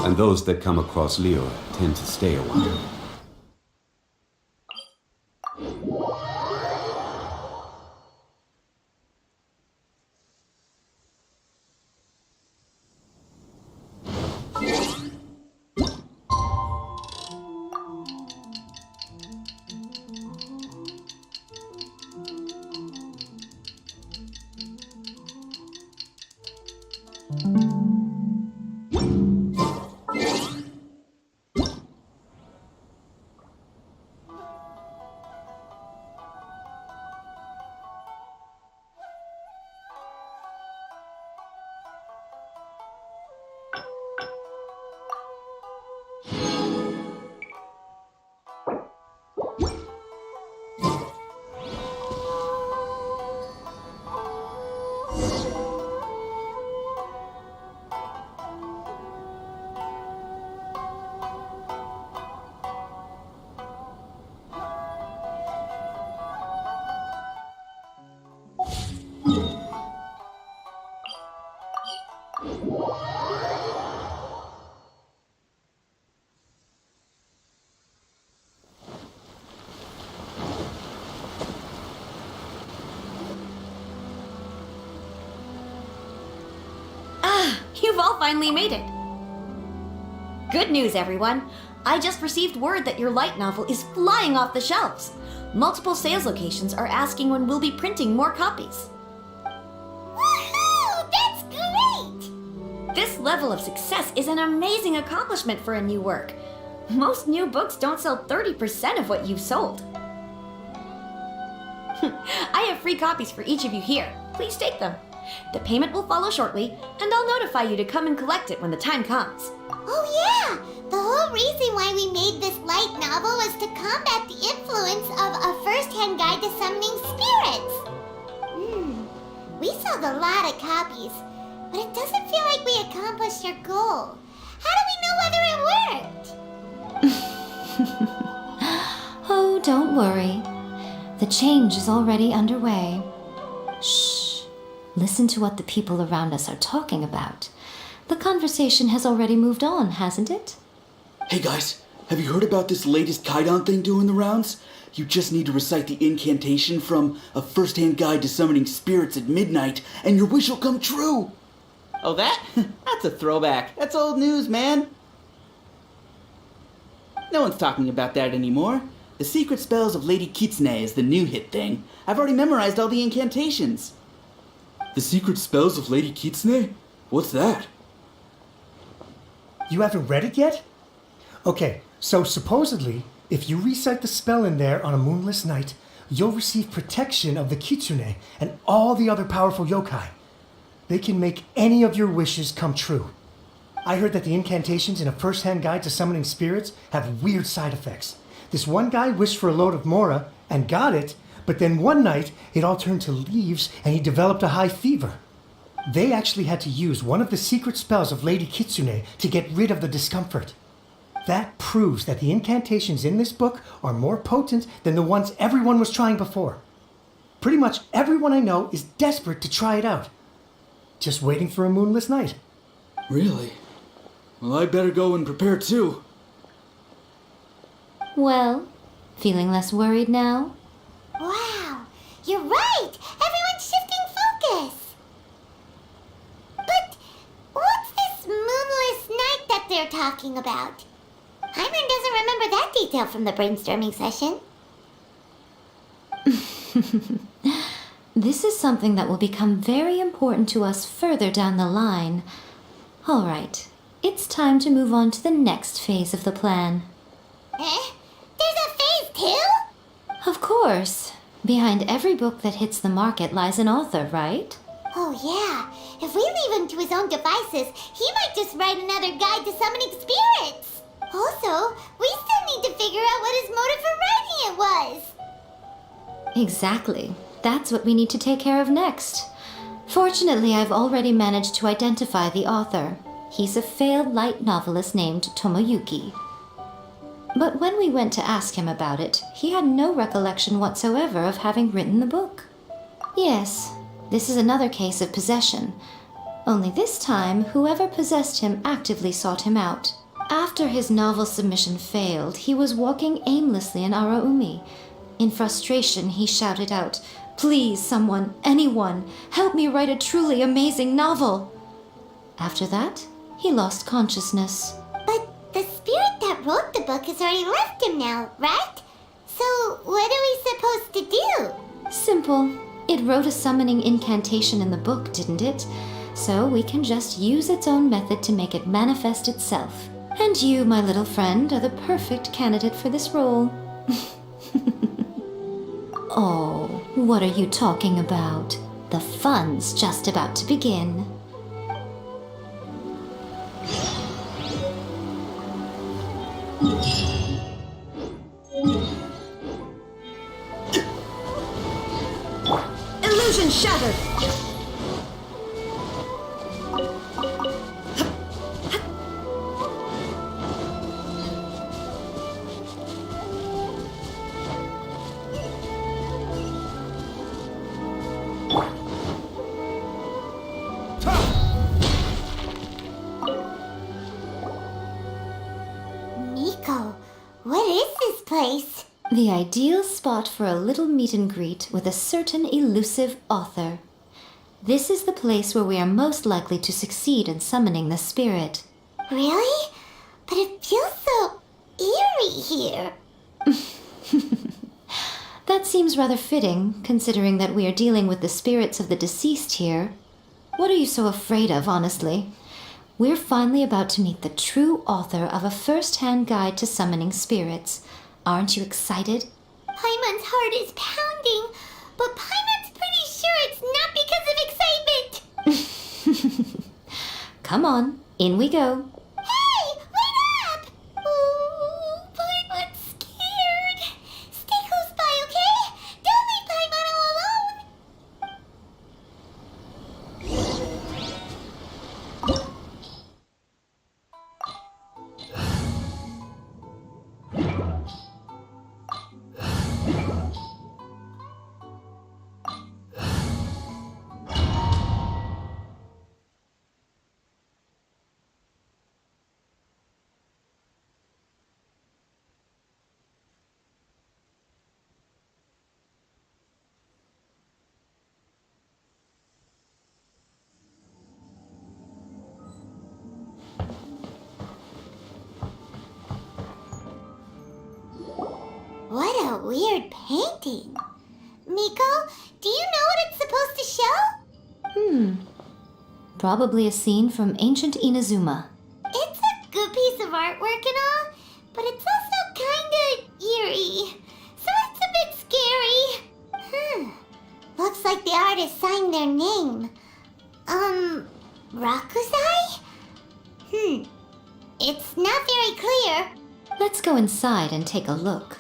And those that come across Leo tend to stay a while. You've all finally made it. Good news, everyone. I just received word that your light novel is flying off the shelves. Multiple sales locations are asking when we'll be printing more copies. Woohoo! That's great! This level of success is an amazing accomplishment for a new work. Most new books don't sell 30% of what you've sold. I have free copies for each of you here. Please take them. The payment will follow shortly, and I'll notify you to come and collect it when the time comes. Oh yeah! The whole reason why we made this light novel was to combat the influence of a first-hand guide to summoning spirits. We sold a lot of copies, but it doesn't feel like we accomplished our goal. How do we know whether it worked? Oh, don't worry. The change is already underway. Shh. Listen to what the people around us are talking about. The conversation has already moved on, hasn't it? Hey guys, have you heard about this latest Kaidan thing doing the rounds? You just need to recite the incantation from A First-Hand Guide to Summoning Spirits at midnight, and your wish will come true! Oh, that? That's a throwback. That's old news, man. No one's talking about that anymore. The Secret Spells of Lady Kitsune is the new hit thing. I've already memorized all the incantations. The Secret Spells of Lady Kitsune? What's that? You haven't read it yet? Okay, so supposedly, if you recite the spell in there on a moonless night, you'll receive protection of the Kitsune and all the other powerful yokai. They can make any of your wishes come true. I heard that the incantations in A First-Hand Guide to Summoning Spirits have weird side effects. This one guy wished for a load of mora and got it, but then one night it all turned to leaves and he developed a high fever. They actually had to use one of the secret spells of Lady Kitsune to get rid of the discomfort. That proves that the incantations in this book are more potent than the ones everyone was trying before. Pretty much everyone I know is desperate to try it out. Just waiting for a moonless night. Really? Well, I better go and prepare too. Well, feeling less worried now? Wow, you're right! Everyone's shifting focus! But what's this moonless night that they're talking about? Hyman doesn't remember that detail from the brainstorming session. This is something that will become very important to us further down the line. All right, it's time to move on to the next phase of the plan. Eh? There's a phase 2? Of course. Behind every book that hits the market lies an author, right? Oh yeah, if we leave him to his own devices, he might just write another guide to summoning spirits. Also, we still need to figure out what his motive for writing it was. Exactly. That's what we need to take care of next. Fortunately, I've already managed to identify the author. He's a failed light novelist named Tomoyuki. But when we went to ask him about it, he had no recollection whatsoever of having written the book. Yes, this is another case of possession. Only this time, whoever possessed him actively sought him out. After his novel submission failed, he was walking aimlessly in Araumi. In frustration, he shouted out, "Please, someone, anyone, help me write a truly amazing novel." After that, he lost consciousness. But the spirit that wrote the book has already left him now, right? So what are we supposed to do? Simple. It wrote a summoning incantation in the book, didn't it? So we can just use its own method to make it manifest itself. And you, my little friend, are the perfect candidate for this role. Oh, what are you talking about? The fun's just about to begin. Illusion shattered! Miko, what is this place? The ideal spot for a little meet and greet with a certain elusive author. This is the place where we are most likely to succeed in summoning the spirit. Really? But it feels so eerie here. That seems rather fitting, considering that we are dealing with the spirits of the deceased here. What are you so afraid of, honestly? We're finally about to meet the true author of A First-Hand Guide to Summoning Spirits. Aren't you excited? Paimon's heart is pounding, but Paimon's pretty sure it's not because of excitement. Come on, in we go. Hey, wait up! Ooh, Paimon's scared. Stay close by, okay? Don't leave Paimon all alone. What a weird painting. Miko, do you know what it's supposed to show? Probably a scene from ancient Inazuma. It's a good piece of artwork and all, but it's also kinda eerie. So it's a bit scary. Looks like the artist signed their name. Rakuzai? It's not very clear. Let's go inside and take a look.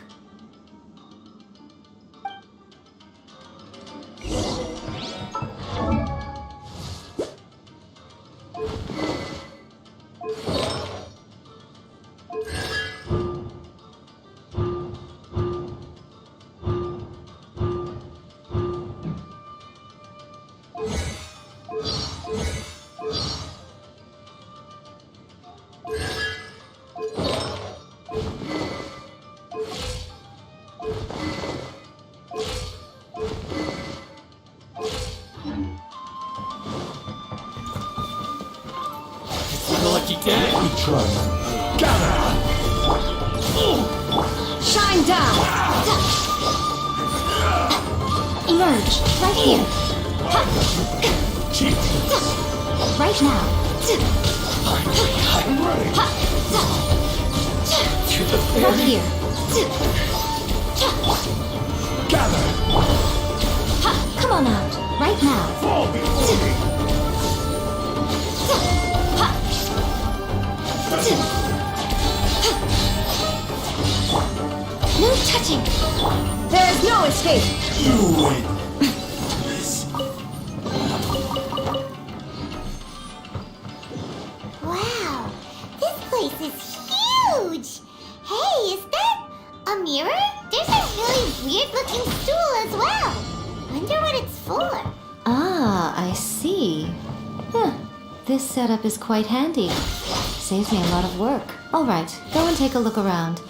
Shine down! Emerge, right here. Right now. Right here. Come on out, right now. No touching! There is no escape! Wow, this place is huge. Hey, is that a mirror? There's a really weird looking stool as well. Wonder what it's for. Ah, I see. This setup is quite handy. Saves me a lot of work. All right, go and take a look around.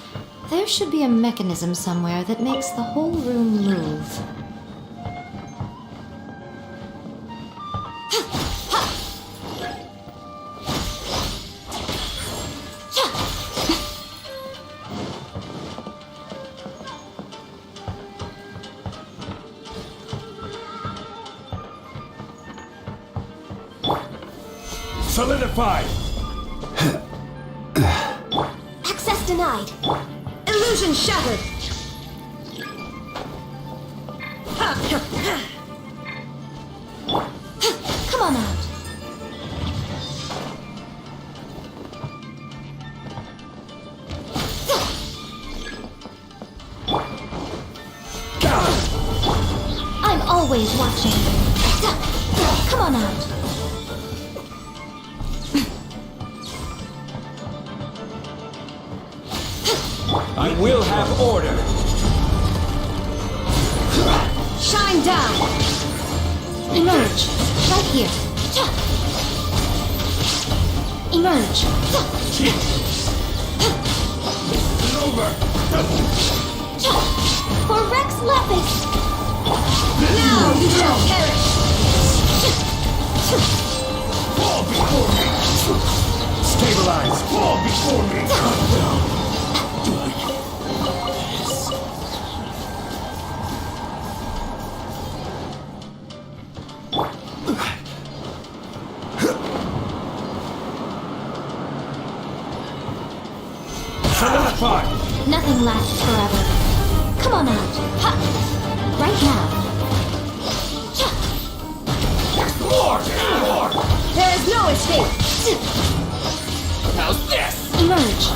There should be a mechanism somewhere that makes the whole room move. Solidified! Access denied! Illusion shattered! Come on out. I'm always watching. Come on out. I will have order! Shine down! Emerge, right here. Emerge. It's over! For Rex Lapis. Now you shall perish! Fall before me! Stabilize! Fall before me! Solidify! Nothing lasts forever. Come on out. Ha! Right now. More! More! There is no escape! How's this? Emerge.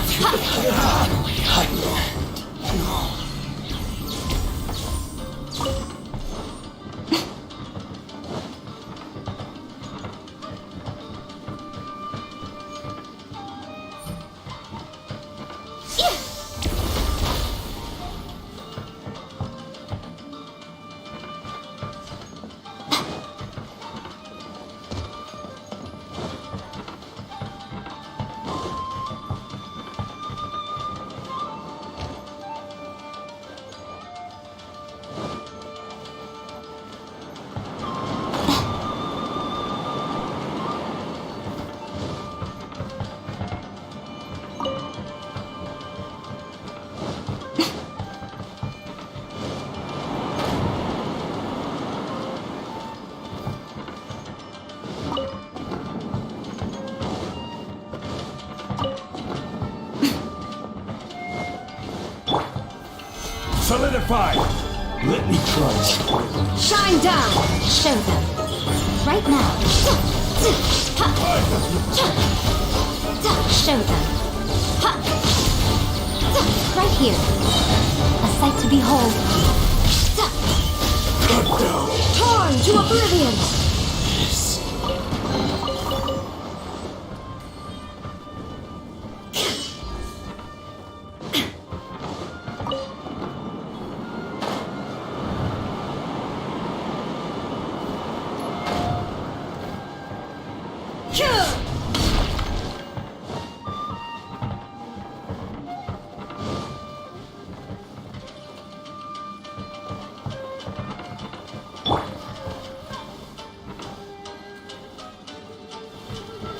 Solidify! Let me try. Shine down. Show them. Right now. Show them. Right here. A sight to behold. Torn to oblivion.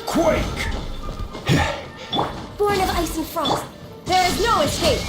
Quake! Born of ice and frost, there is no escape.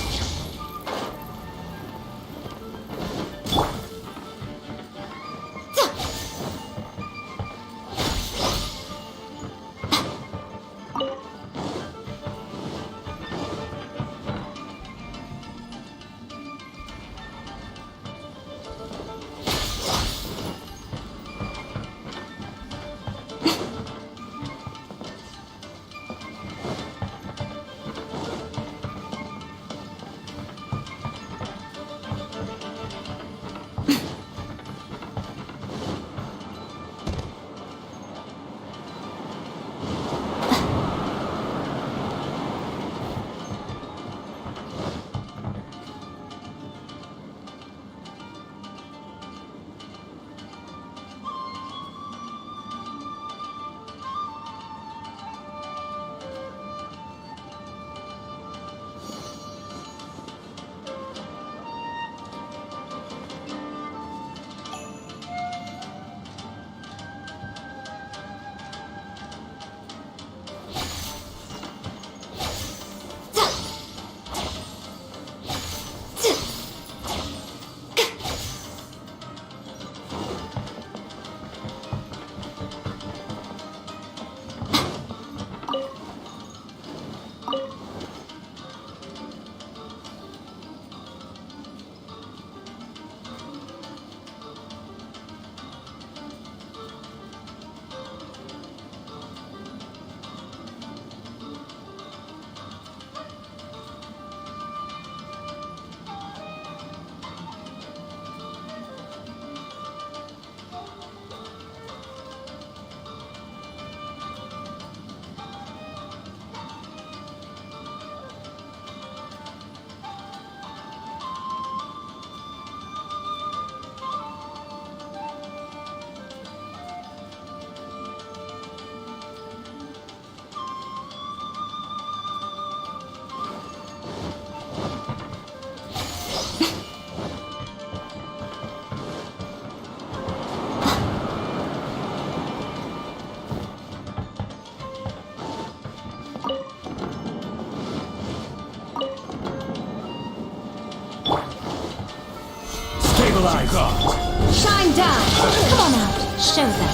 Shine down! Come on out! Show them!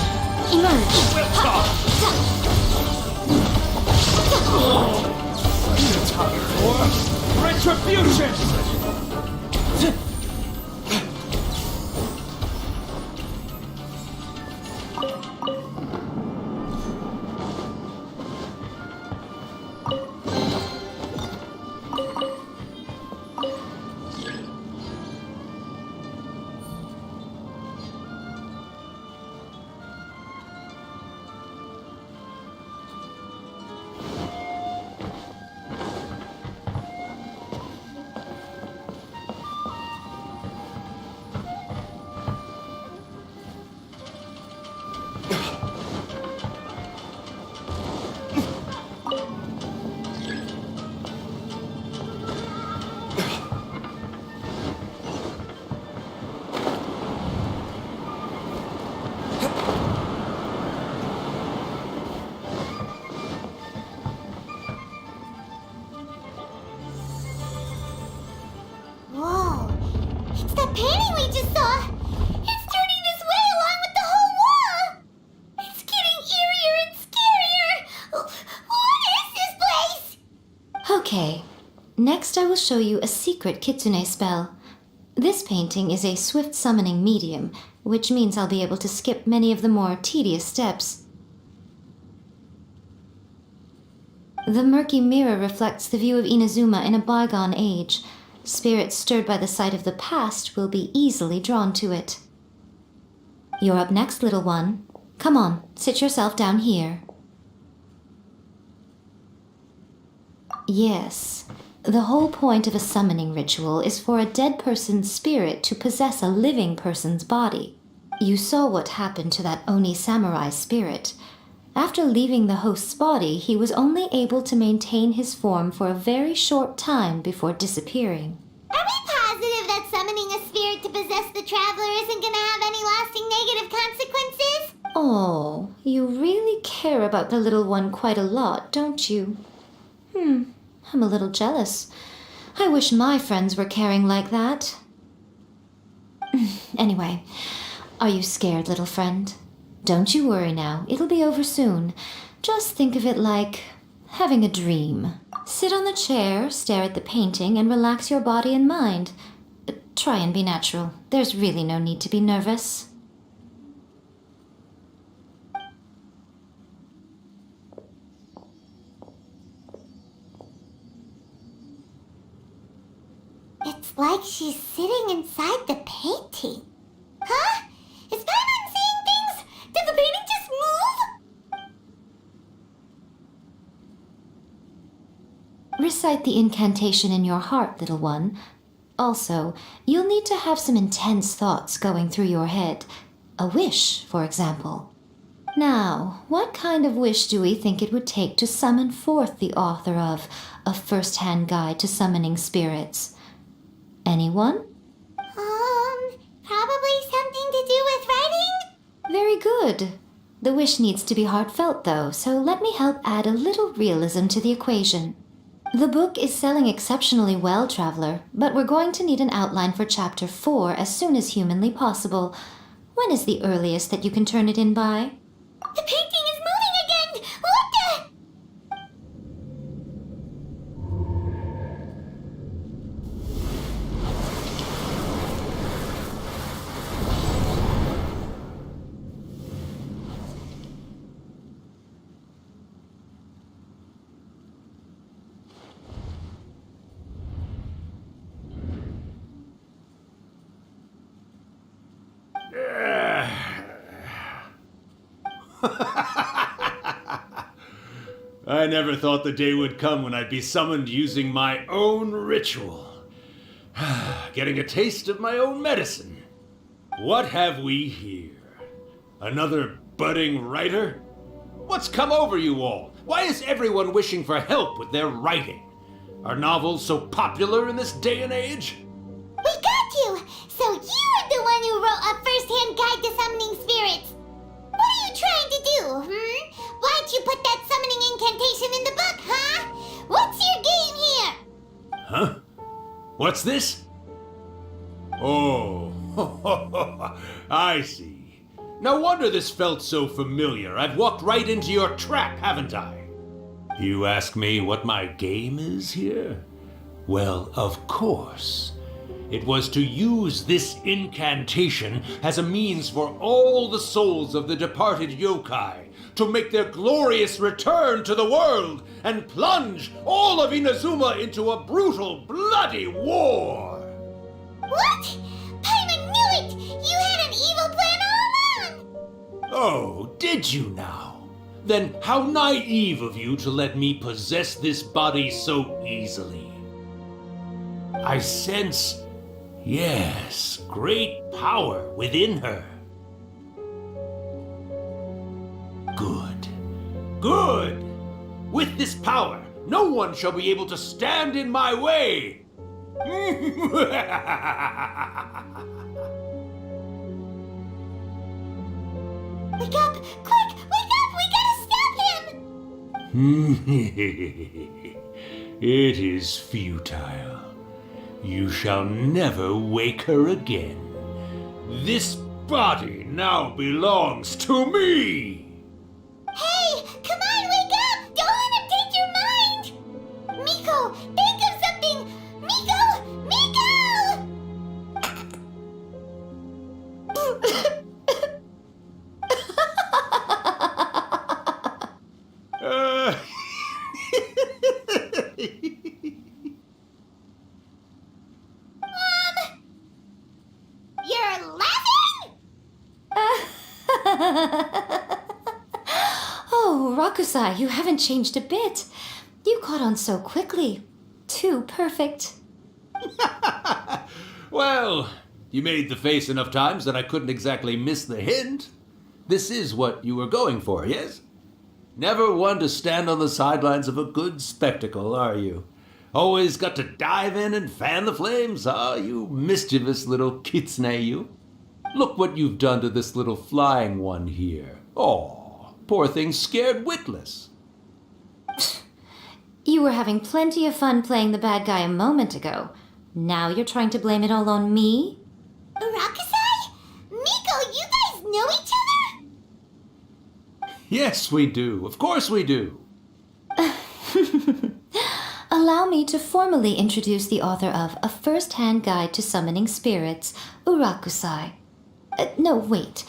Emerge! Retribution! painting we just saw, it's turning this way along with the whole wall. It's getting eerier and scarier. What is this place? Okay, next I will show you a secret Kitsune spell. This painting is a swift summoning medium, which means I'll be able to skip many of the more tedious steps. The murky mirror reflects the view of Inazuma in a bygone age. Spirits stirred by the sight of the past will be easily drawn to it. You're up next, little one. Come on, sit yourself down here. Yes, the whole point of a summoning ritual is for a dead person's spirit to possess a living person's body. You saw what happened to that Oni samurai spirit. After leaving the host's body, he was only able to maintain his form for a very short time before disappearing. Are we positive that summoning a spirit to possess the traveler isn't gonna have any lasting negative consequences? Oh, you really care about the little one quite a lot, don't you? I'm a little jealous. I wish my friends were caring like that. Anyway, are you scared, little friend? Don't you worry now, it'll be over soon. Just think of it like having a dream. Sit on the chair, stare at the painting, and relax your body and mind. Try and be natural. There's really no need to be nervous. It's like she's sitting inside the painting. Huh? Is Paimon seeing things? Did the painting just move? Recite the incantation in your heart, little one. Also, you'll need to have some intense thoughts going through your head. A wish, for example. Now, what kind of wish do we think it would take to summon forth the author of A First-Hand Guide to Summoning Spirits? Anyone? Probably something to do with writing? Very good. The wish needs to be heartfelt, though, so let me help add a little realism to the equation. The book is selling exceptionally well, Traveler, but we're going to need an outline for Chapter 4 as soon as humanly possible. When is the earliest that you can turn it in by? The painting is moving again! What the? I never thought the day would come when I'd be summoned using my own ritual. Getting a taste of my own medicine. What have we here? Another budding writer? What's come over you all? Why is everyone wishing for help with their writing? Are novels so popular in this day and age? We got you! So you're the one who wrote A First-Hand Guide to Summoning Spirits! What are you trying to do, Why'd you put that summoning incantation in the book, huh? What's your game here? Huh? What's this? Oh, I see. No wonder this felt so familiar. I've walked right into your trap, haven't I? You ask me what my game is here? Well, of course. It was to use this incantation as a means for all the souls of the departed yokai to make their glorious return to the world and plunge all of Inazuma into a brutal, bloody war! What? Paimon knew it! You had an evil plan all along! Oh, did you now? Then how naive of you to let me possess this body so easily. I sense, yes, great power within her. Good. Good! With this power, no one shall be able to stand in my way! Wake up! Quick! Wake up! We gotta stop him! It is futile. You shall never wake her again. This body now belongs to me! Hey, come on, wake up! Don't let him take your mind! Miko, think of something! Miko! Miko! You're laughing? Oh, Rakusai, you haven't changed a bit. You caught on so quickly. Too perfect. Well, you made the face enough times that I couldn't exactly miss the hint. This is what you were going for, yes? Never one to stand on the sidelines of a good spectacle, are you? Always got to dive in and fan the flames, ah, you mischievous little Kitsune, you. Look what you've done to this little flying one here. Oh, poor thing scared witless. You were having plenty of fun playing the bad guy a moment ago. Now you're trying to blame it all on me? Rakusai? Miko, you guys know each other? Yes, we do. Of course we do. Allow me to formally introduce the author of A First-Hand Guide to Summoning Spirits, Urakusai. No, wait.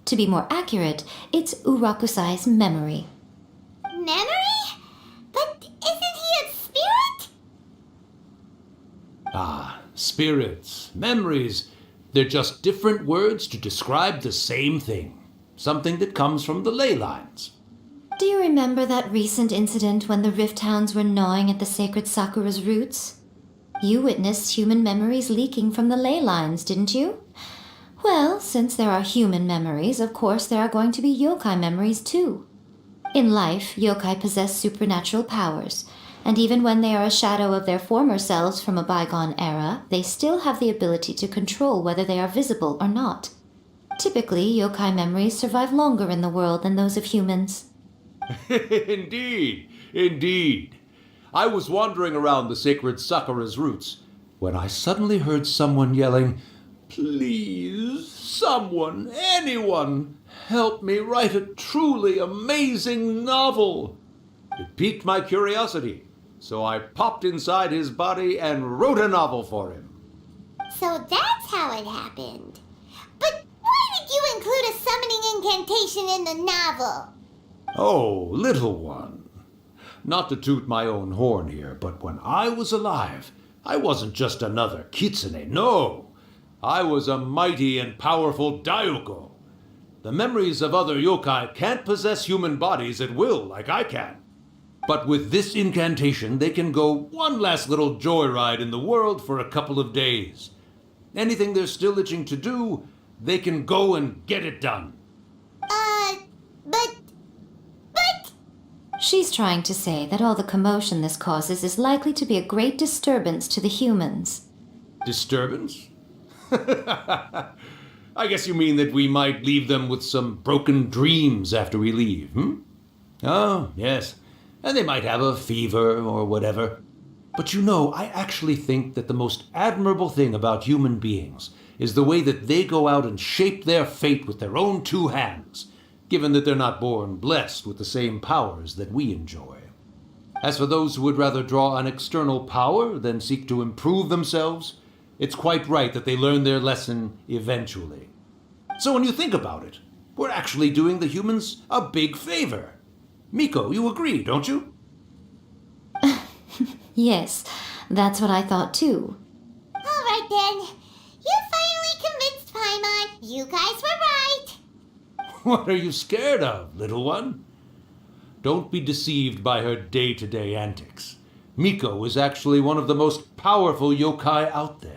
To be more accurate, it's Urakusai's memory. Memory? But isn't he a spirit? Ah, spirits, memories. They're just different words to describe the same thing. Something that comes from the ley lines. Do you remember that recent incident when the Rift Hounds were gnawing at the sacred Sakura's roots? You witnessed human memories leaking from the ley lines, didn't you? Well, since there are human memories, of course there are going to be yokai memories too. In life, yokai possess supernatural powers, and even when they are a shadow of their former selves from a bygone era, they still have the ability to control whether they are visible or not. Typically, yokai memories survive longer in the world than those of humans. Indeed, indeed. I was wandering around the sacred Sakura's roots when I suddenly heard someone yelling, "Please, someone, anyone, help me write a truly amazing novel." It piqued my curiosity, so I popped inside his body and wrote a novel for him. So that's how it happened. But why did you include a summoning incantation in the novel? Oh, little one. Not to toot my own horn here, but when I was alive, I wasn't just another Kitsune, no. I was a mighty and powerful Daiogo. The memories of other yokai can't possess human bodies at will like I can. But with this incantation, they can go one last little joyride in the world for a couple of days. Anything they're still itching to do, they can go and get it done. But... She's trying to say that all the commotion this causes is likely to be a great disturbance to the humans. Disturbance? I guess you mean that we might leave them with some broken dreams after we leave, hmm? Oh, yes. And they might have a fever or whatever. But you know, I actually think that the most admirable thing about human beings is the way that they go out and shape their fate with their own two hands, given that they're not born blessed with the same powers that we enjoy. As for those who would rather draw on external power than seek to improve themselves, it's quite right that they learn their lesson eventually. So when you think about it, we're actually doing the humans a big favor. Miko, you agree, don't you? Yes, that's what I thought too. All right then. You finally convinced Paimon. You guys were right. What are you scared of, little one? Don't be deceived by her day-to-day antics. Miko is actually one of the most powerful yokai out there.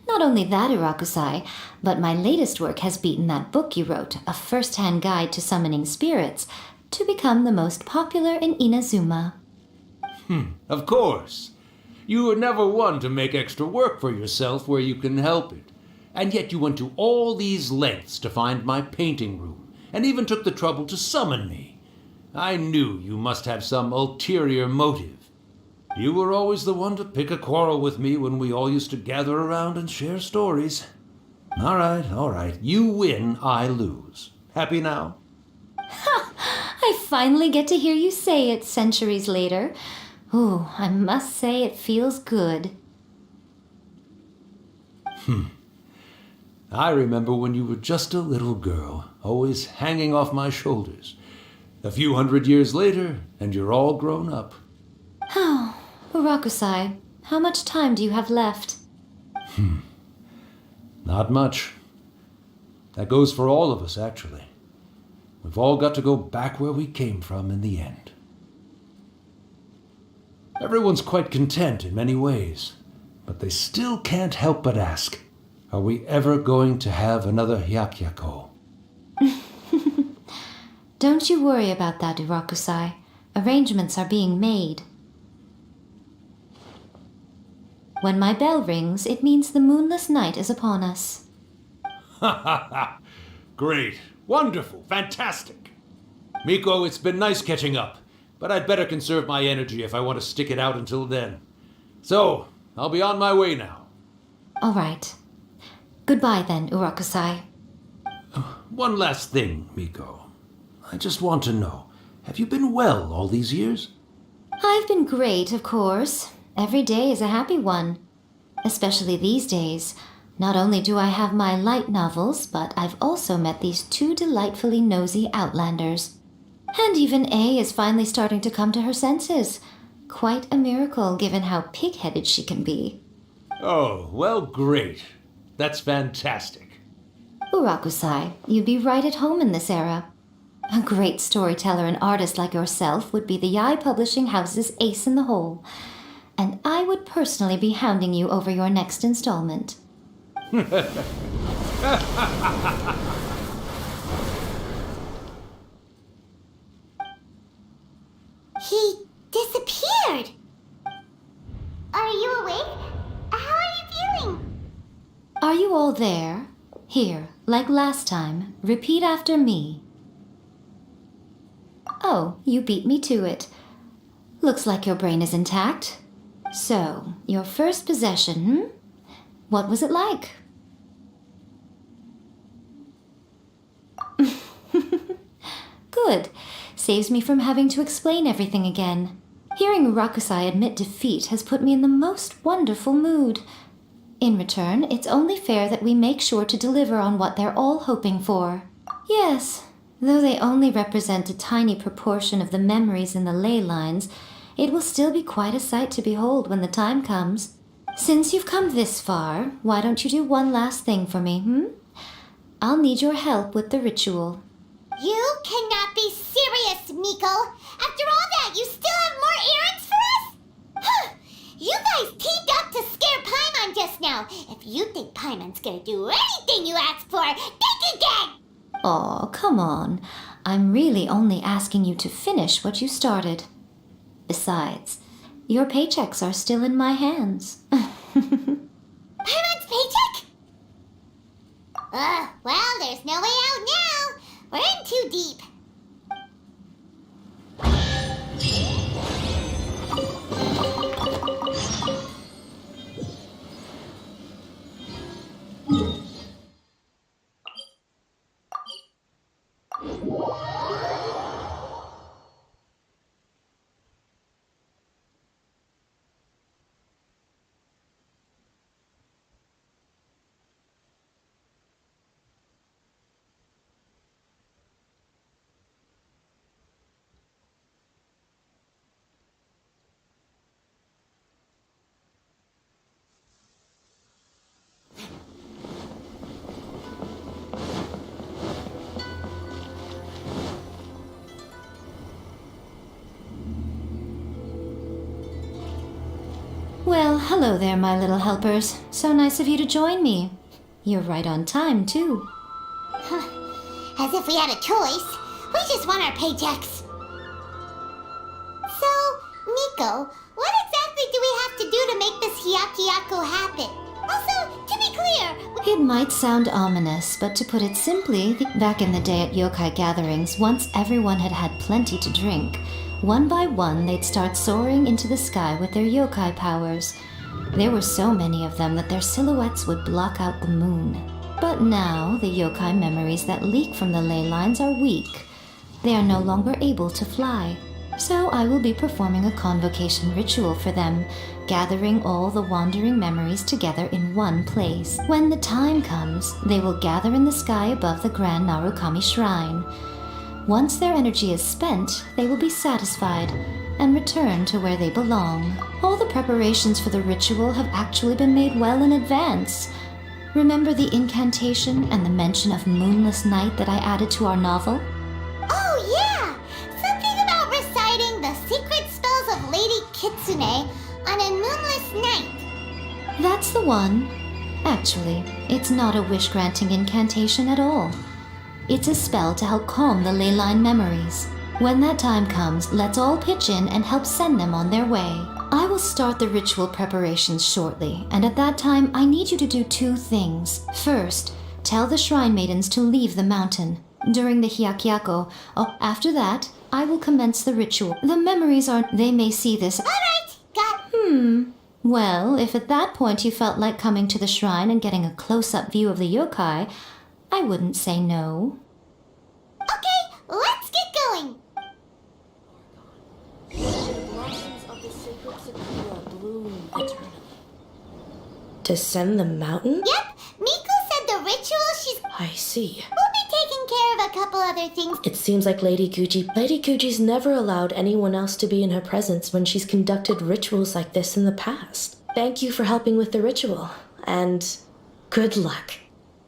Not only that, Urakusai, but my latest work has beaten that book you wrote, A First-Hand Guide to Summoning Spirits, to become the most popular in Inazuma. Of course. You were never one to make extra work for yourself where you can help it. And yet you went to all these lengths to find my painting room, and even took the trouble to summon me. I knew you must have some ulterior motive. You were always the one to pick a quarrel with me when we all used to gather around and share stories. All right. You win, I lose. Happy now? I finally get to hear you say it centuries later. Ooh, I must say it feels good. I remember when you were just a little girl, always hanging off my shoulders. A few hundred years later, and you're all grown up. Oh, Urakusai, how much time do you have left? Not much. That goes for all of us, actually. We've all got to go back where we came from in the end. Everyone's quite content in many ways, but they still can't help but ask, are we ever going to have another Hyakyako? Don't you worry about that, Urakusai. Arrangements are being made. When my bell rings, it means the moonless night is upon us. Ha ha ha! Great, wonderful, fantastic! Miko, it's been nice catching up, but I'd better conserve my energy if I want to stick it out until then. So, I'll be on my way now. All right. Goodbye then, Urakusai. One last thing, Miko. I just want to know, have you been well all these years? I've been great, of course. Every day is a happy one. Especially these days. Not only do I have my light novels, but I've also met these two delightfully nosy outlanders. And even A is finally starting to come to her senses. Quite a miracle, given how pig-headed she can be. Oh, well, great. That's fantastic. Urakusai, you'd be right at home in this era. A great storyteller and artist like yourself would be the Yai Publishing House's ace in the hole. And I would personally be hounding you over your next installment. He disappeared. Are you awake? How are you feeling? Are you all there? Here, like last time, repeat after me. Oh, you beat me to it. Looks like your brain is intact. So, your first possession, What was it like? Good. Saves me from having to explain everything again. Hearing Rakusai admit defeat has put me in the most wonderful mood. In return, it's only fair that we make sure to deliver on what they're all hoping for. Yes, though they only represent a tiny proportion of the memories in the ley lines, it will still be quite a sight to behold when the time comes. Since you've come this far, why don't you do one last thing for me, I'll need your help with the ritual. You cannot be serious, Miko! After all that, you still have more errands for us? Huh. You guys teamed up to scare Paimon just now. If you think Paimon's gonna do anything you ask for, think again! Aw, come on. I'm really only asking you to finish what you started. Besides, your paychecks are still in my hands. Paimon's paycheck? Well, there's no way out now. We're in too deep. Well, hello there, my little helpers. So nice of you to join me. You're right on time, too. As if we had a choice. We just want our paychecks. So, Miko, what exactly do we have to do to make this Hyakyako happen? Also, to be clear. It might sound ominous, but to put it simply, back in the day at yokai gatherings, once everyone had had plenty to drink, one by one they'd start soaring into the sky with their yokai powers. There were so many of them that their silhouettes would block out the moon. But now, the yokai memories that leak from the ley lines are weak. They are no longer able to fly. So I will be performing a convocation ritual for them, gathering all the wandering memories together in one place. When the time comes, they will gather in the sky above the Grand Narakami Shrine. Once their energy is spent, they will be satisfied and return to where they belong. All the preparations for the ritual have actually been made well in advance. Remember the incantation and the mention of moonless night that I added to our novel? Oh, yeah! Something about reciting the secret spells of Lady Kitsune on a moonless night. That's the one. Actually, it's not a wish-granting incantation at all. It's a spell to help calm the ley line memories. When that time comes, let's all pitch in and help send them on their way. I will start the ritual preparations shortly, and at that time I need you to do two things. First, tell the shrine maidens to leave the mountain. During the hyakyako, after that, I will commence the ritual. The memories they may see this. Alright, got. Well, if at that point you felt like coming to the shrine and getting a close-up view of the yokai, I wouldn't say no. Okay, let's get going. Descend the mountain? Yep, Miko said the ritual she's... I see. We'll be taking care of a couple other things. It seems like Lady Guji's never allowed anyone else to be in her presence when she's conducted rituals like this in the past. Thank you for helping with the ritual, and good luck.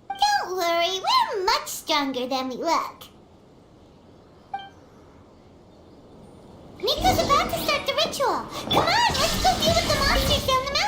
Don't worry, we're much stronger than we look. Miko's about to start the ritual. Come on, let's go deal with the monsters down the mountain.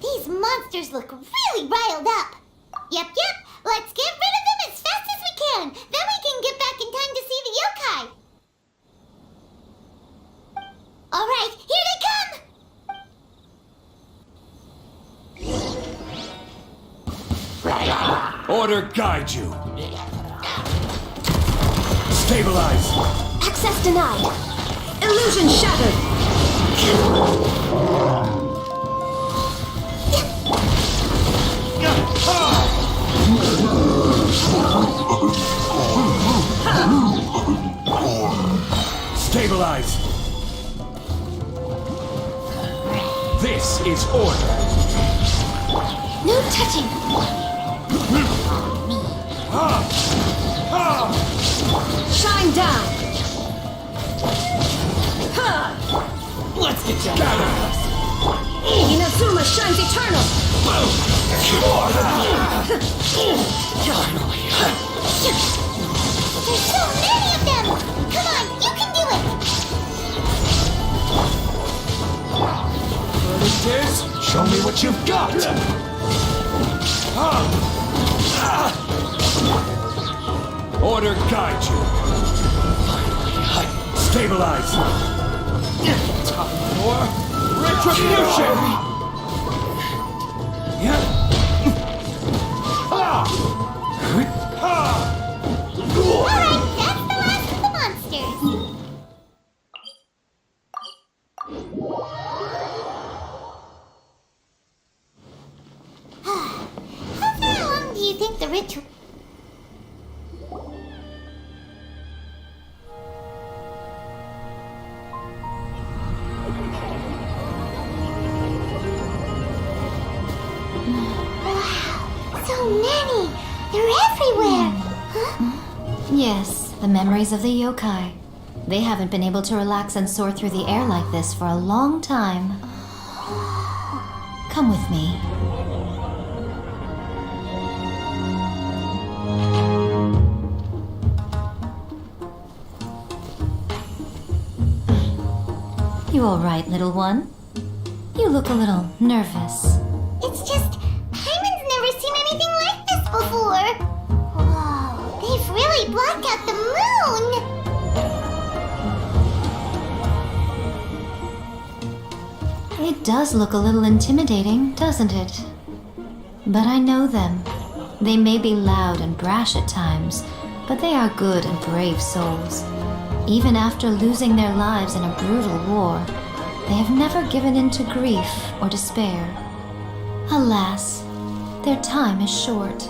These monsters look really riled up. Yep, let's get rid of them as fast as we can. Then we can get back in time to see the yokai. All right, here they come. Order guide you. Stabilize. Access denied. Illusion shattered. Stabilize. This is order. No touching. Shine down. Let's get down. Inazuma shines eternal. There's so many of them. Come on, you can do it. Verdict, show me what you've got. Order guide you. Stabilize. Time for retribution. Alright, that's the last of the monsters. How long do you think the ritual... Wow, so many! They're everywhere! Huh? Yes, the memories of the yokai. They haven't been able to relax and soar through the air like this for a long time. Come with me. You all right, little one? You look a little nervous. It's just, Paimon's never seen anything like this before! Whoa, they've really blocked out the moon! It does look a little intimidating, doesn't it? But I know them. They may be loud and brash at times, but they are good and brave souls. Even after losing their lives in a brutal war, they have never given in to grief or despair. Alas, their time is short.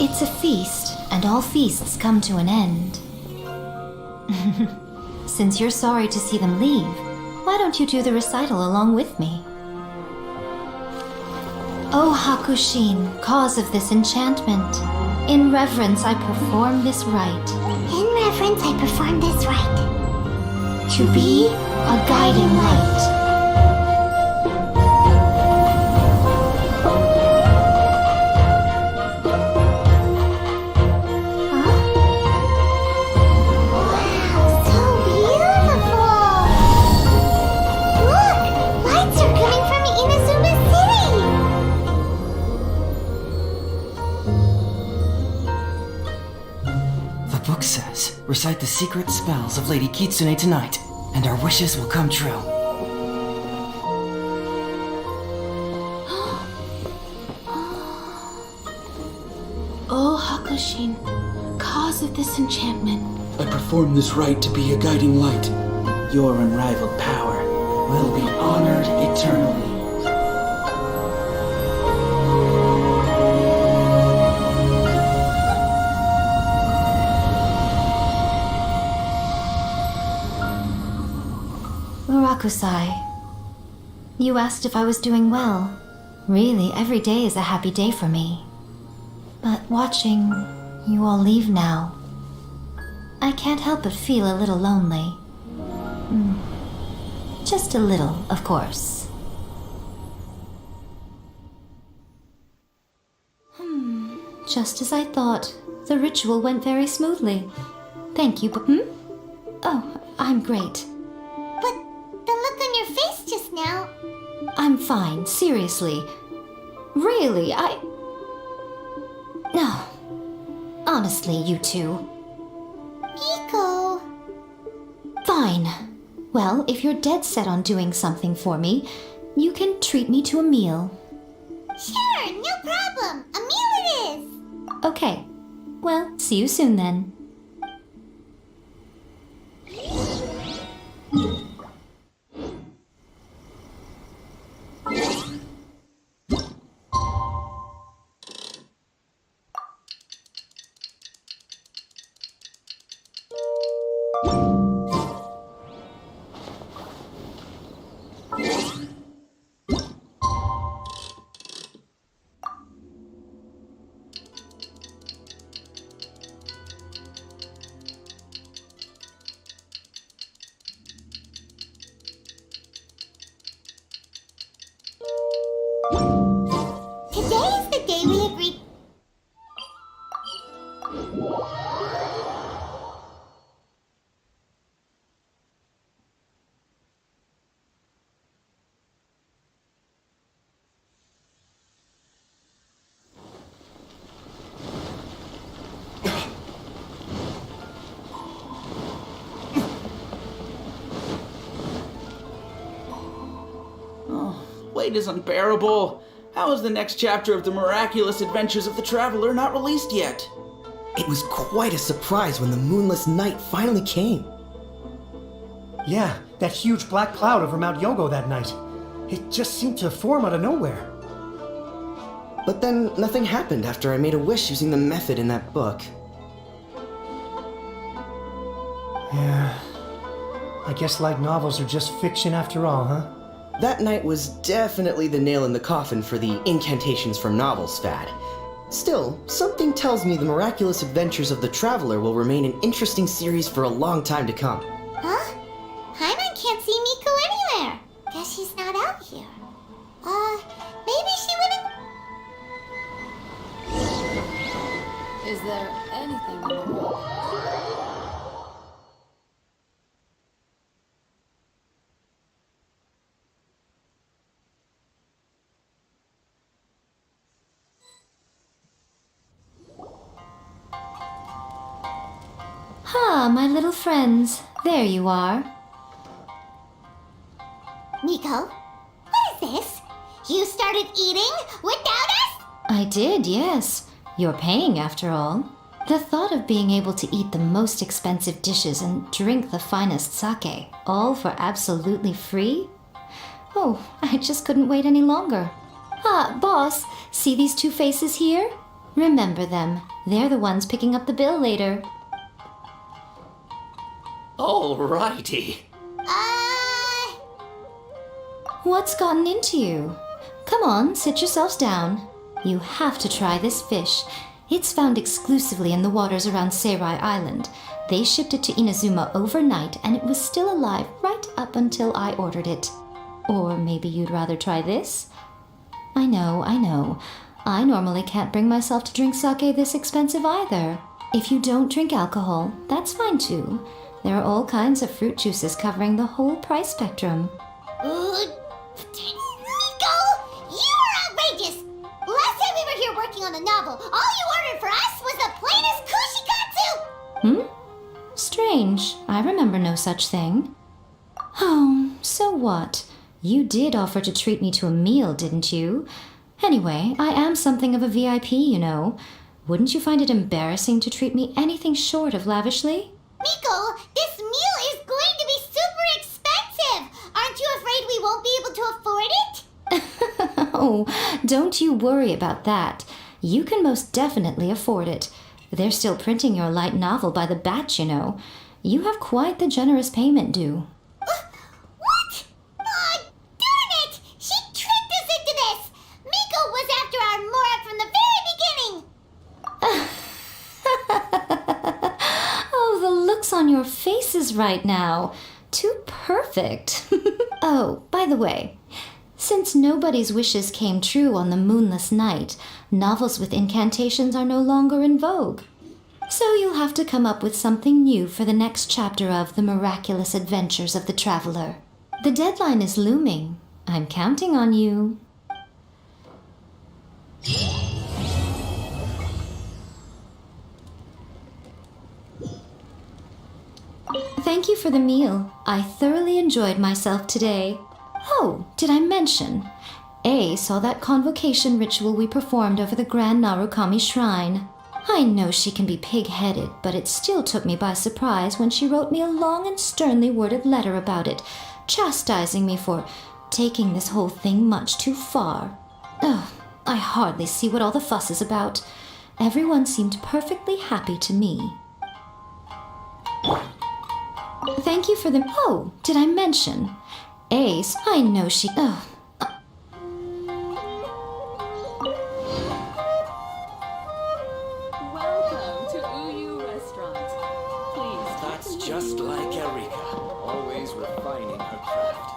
It's a feast, and all feasts come to an end. Since you're sorry to see them leave, why don't you do the recital along with me? O Hakushin, cause of this enchantment, in reverence I perform this rite. In reverence I perform this rite. To be a guiding light. Recite the secret spells of Lady Kitsune tonight, and our wishes will come true. O Hakushin, cause of this enchantment, I perform this rite to be a guiding light. Your unrivaled power will be honored eternally. Murakusai, you asked if I was doing well. Really, every day is a happy day for me. But watching you all leave now, I can't help but feel a little lonely. Just a little, of course. Just as I thought, the ritual went very smoothly. Thank you, Oh, I'm great. But the look on your face just now... I'm fine, seriously. Really, No. Honestly, you two. Miko... Fine. Well, if you're dead set on doing something for me, you can treat me to a meal. Sure, no problem. A meal it is. Okay. Well, see you soon then. plate is unbearable. How is the next chapter of the miraculous adventures of the Traveler not released yet? It was quite a surprise when the moonless night finally came. Yeah, that huge black cloud over Mount Yogo that night. It just seemed to form out of nowhere. But then nothing happened after I made a wish using the method in that book. Yeah. I guess light novels are just fiction after all, huh? That night was definitely the nail in the coffin for the incantations from novels fad. Still, something tells me the miraculous adventures of the Traveler will remain an interesting series for a long time to come. Huh? Paimon can't see Miko anywhere. Guess she's not out here. Maybe she wouldn't... Is there anything in the world? Ah, my little friends. There you are. Miko, what is this? You started eating without us? I did, yes. You're paying after all. The thought of being able to eat the most expensive dishes and drink the finest sake, all for absolutely free? Oh, I just couldn't wait any longer. Ah, boss, see these two faces here? Remember them. They're the ones picking up the bill later. Alrighty. What's gotten into you? Come on, sit yourselves down. You have to try this fish. It's found exclusively in the waters around Seirai Island. They shipped it to Inazuma overnight and it was still alive right up until I ordered it. Or maybe you'd rather try this? I know. I normally can't bring myself to drink sake this expensive either. If you don't drink alcohol, that's fine too. There are all kinds of fruit juices covering the whole price spectrum. Miko, you are outrageous! Last time we were here working on the novel, all you ordered for us was the plainest kushikatsu! Strange. I remember no such thing. Oh, so what? You did offer to treat me to a meal, didn't you? Anyway, I am something of a VIP, you know. Wouldn't you find it embarrassing to treat me anything short of lavishly? Miko, this meal is going to be super expensive! Aren't you afraid we won't be able to afford it? Oh, don't you worry about that. You can most definitely afford it. They're still printing your light novel by the batch, you know. You have quite the generous payment due. What? Darn it! She tricked us into this! Miko was after our Morak from the very beginning! Oh, the looks on your faces right now. Too perfect. Oh, by the way, since nobody's wishes came true on the moonless night, novels with incantations are no longer in vogue. So you'll have to come up with something new for the next chapter of The Miraculous Adventures of the Traveler. The deadline is looming. I'm counting on you. Thank you for the meal. I thoroughly enjoyed myself today. Oh, did I mention? A saw that convocation ritual we performed over the Grand Narakami Shrine. I know she can be pig-headed, but it still took me by surprise when she wrote me a long and sternly worded letter about it, chastising me for taking this whole thing much too far. Oh, I hardly see what all the fuss is about. Everyone seemed perfectly happy to me. Thank you for the... Oh, did I mention? Ace, I know she... Oh. Welcome to Uyu Restaurant. Please. That's just like Erika, always refining her craft.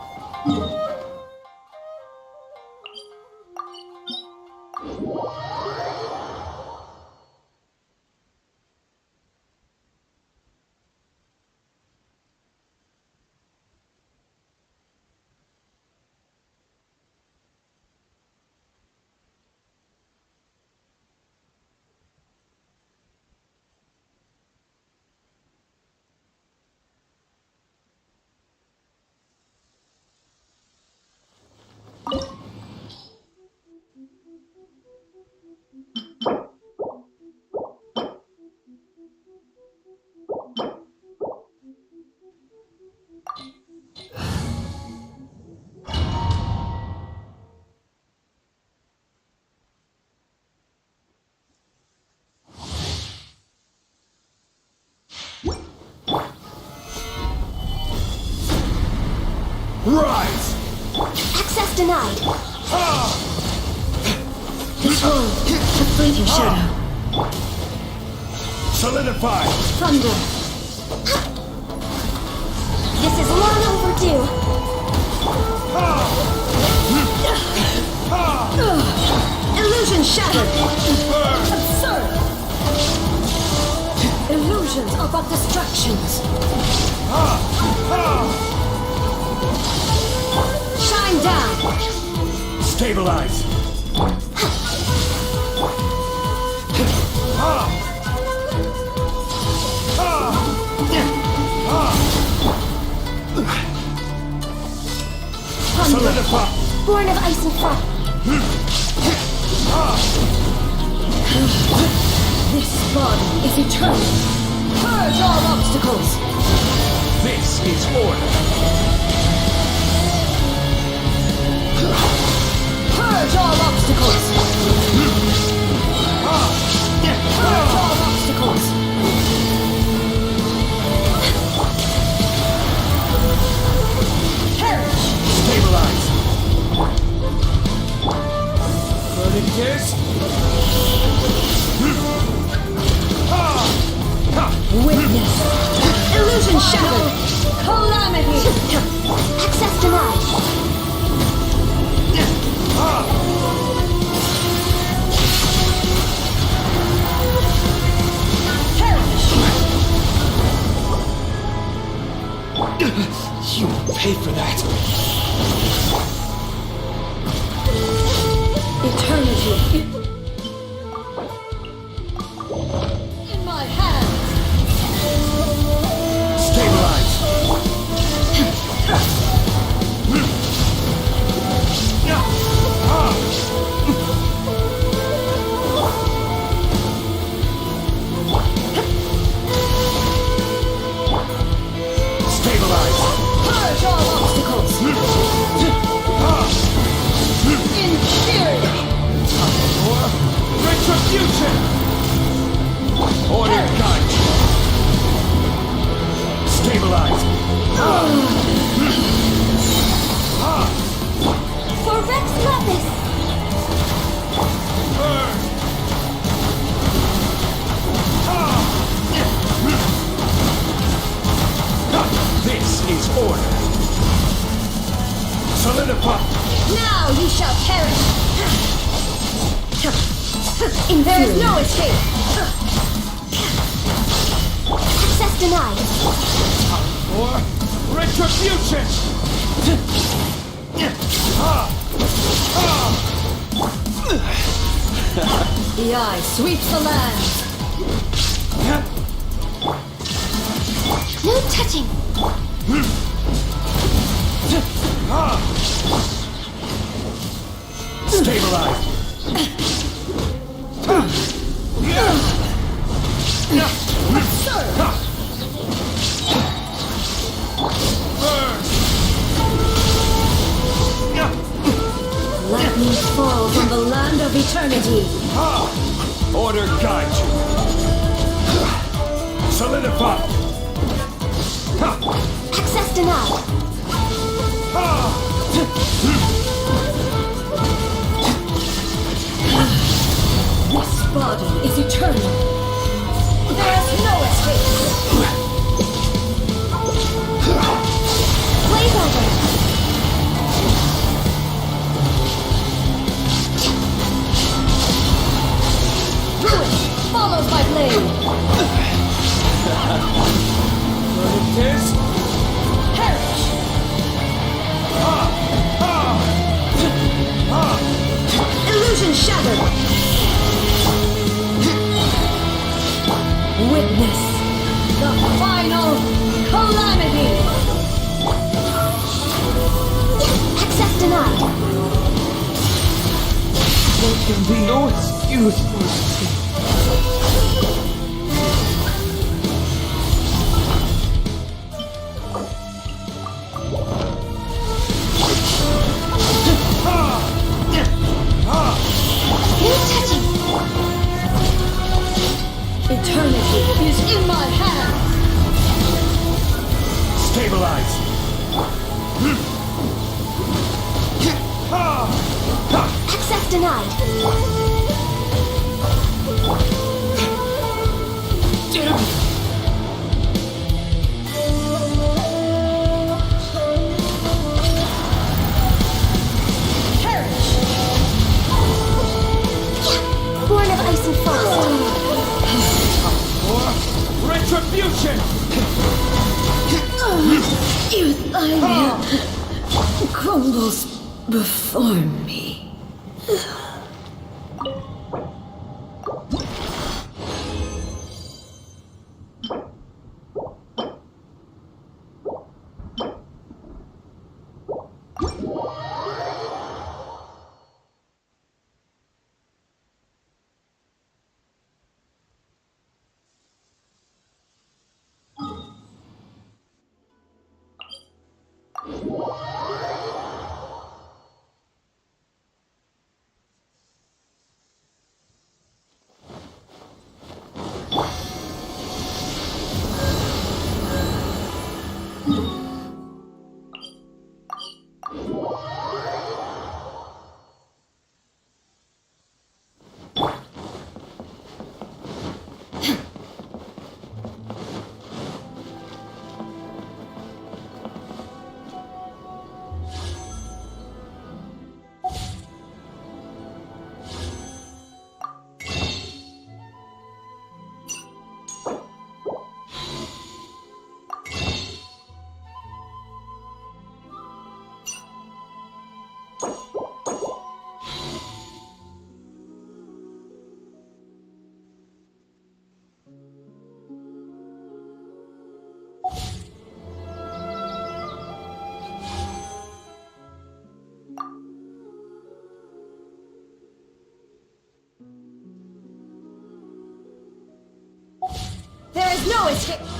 Rise! Access denied. This world, the fleeting shadow. Solidify! Thunder. This is long overdue. Illusion shattered. Absurd. Illusions are but distractions. Shine down. Stabilize! Solidify! Born of ice and frost. This body is eternal. Purge all obstacles. This is order! Purge all obstacles. Purge all obstacles. Perish. Stabilize! Burning kiss! Witness. Illusion shattered. Calamity. Access denied. Perish. You will pay for that! Eternity. In my hands. Stabilize! Stabilize! Purge all obstacles. Inferior. Retribution! Order guide! Stabilize! For Rex Lapis. This is order! Solidify! Now you shall perish. There is no escape. Access denied. Or retribution! The eye sweeps the land. No touching. Stabilize! Let me fall from the land of eternity. Order guide you! Solidify! Access denied. This body is eternal. There is no escape. Blaze over. Ruin follows my blade. Burning kiss! Perish. Illusion shattered. Witness the final calamity. Access denied. There can be no excuse for escape. No touching. Eternity is in my hand. Stabilize! Access denied. Born of ice and frost. Retribution! Euthymia crumbles before me. There is no escape.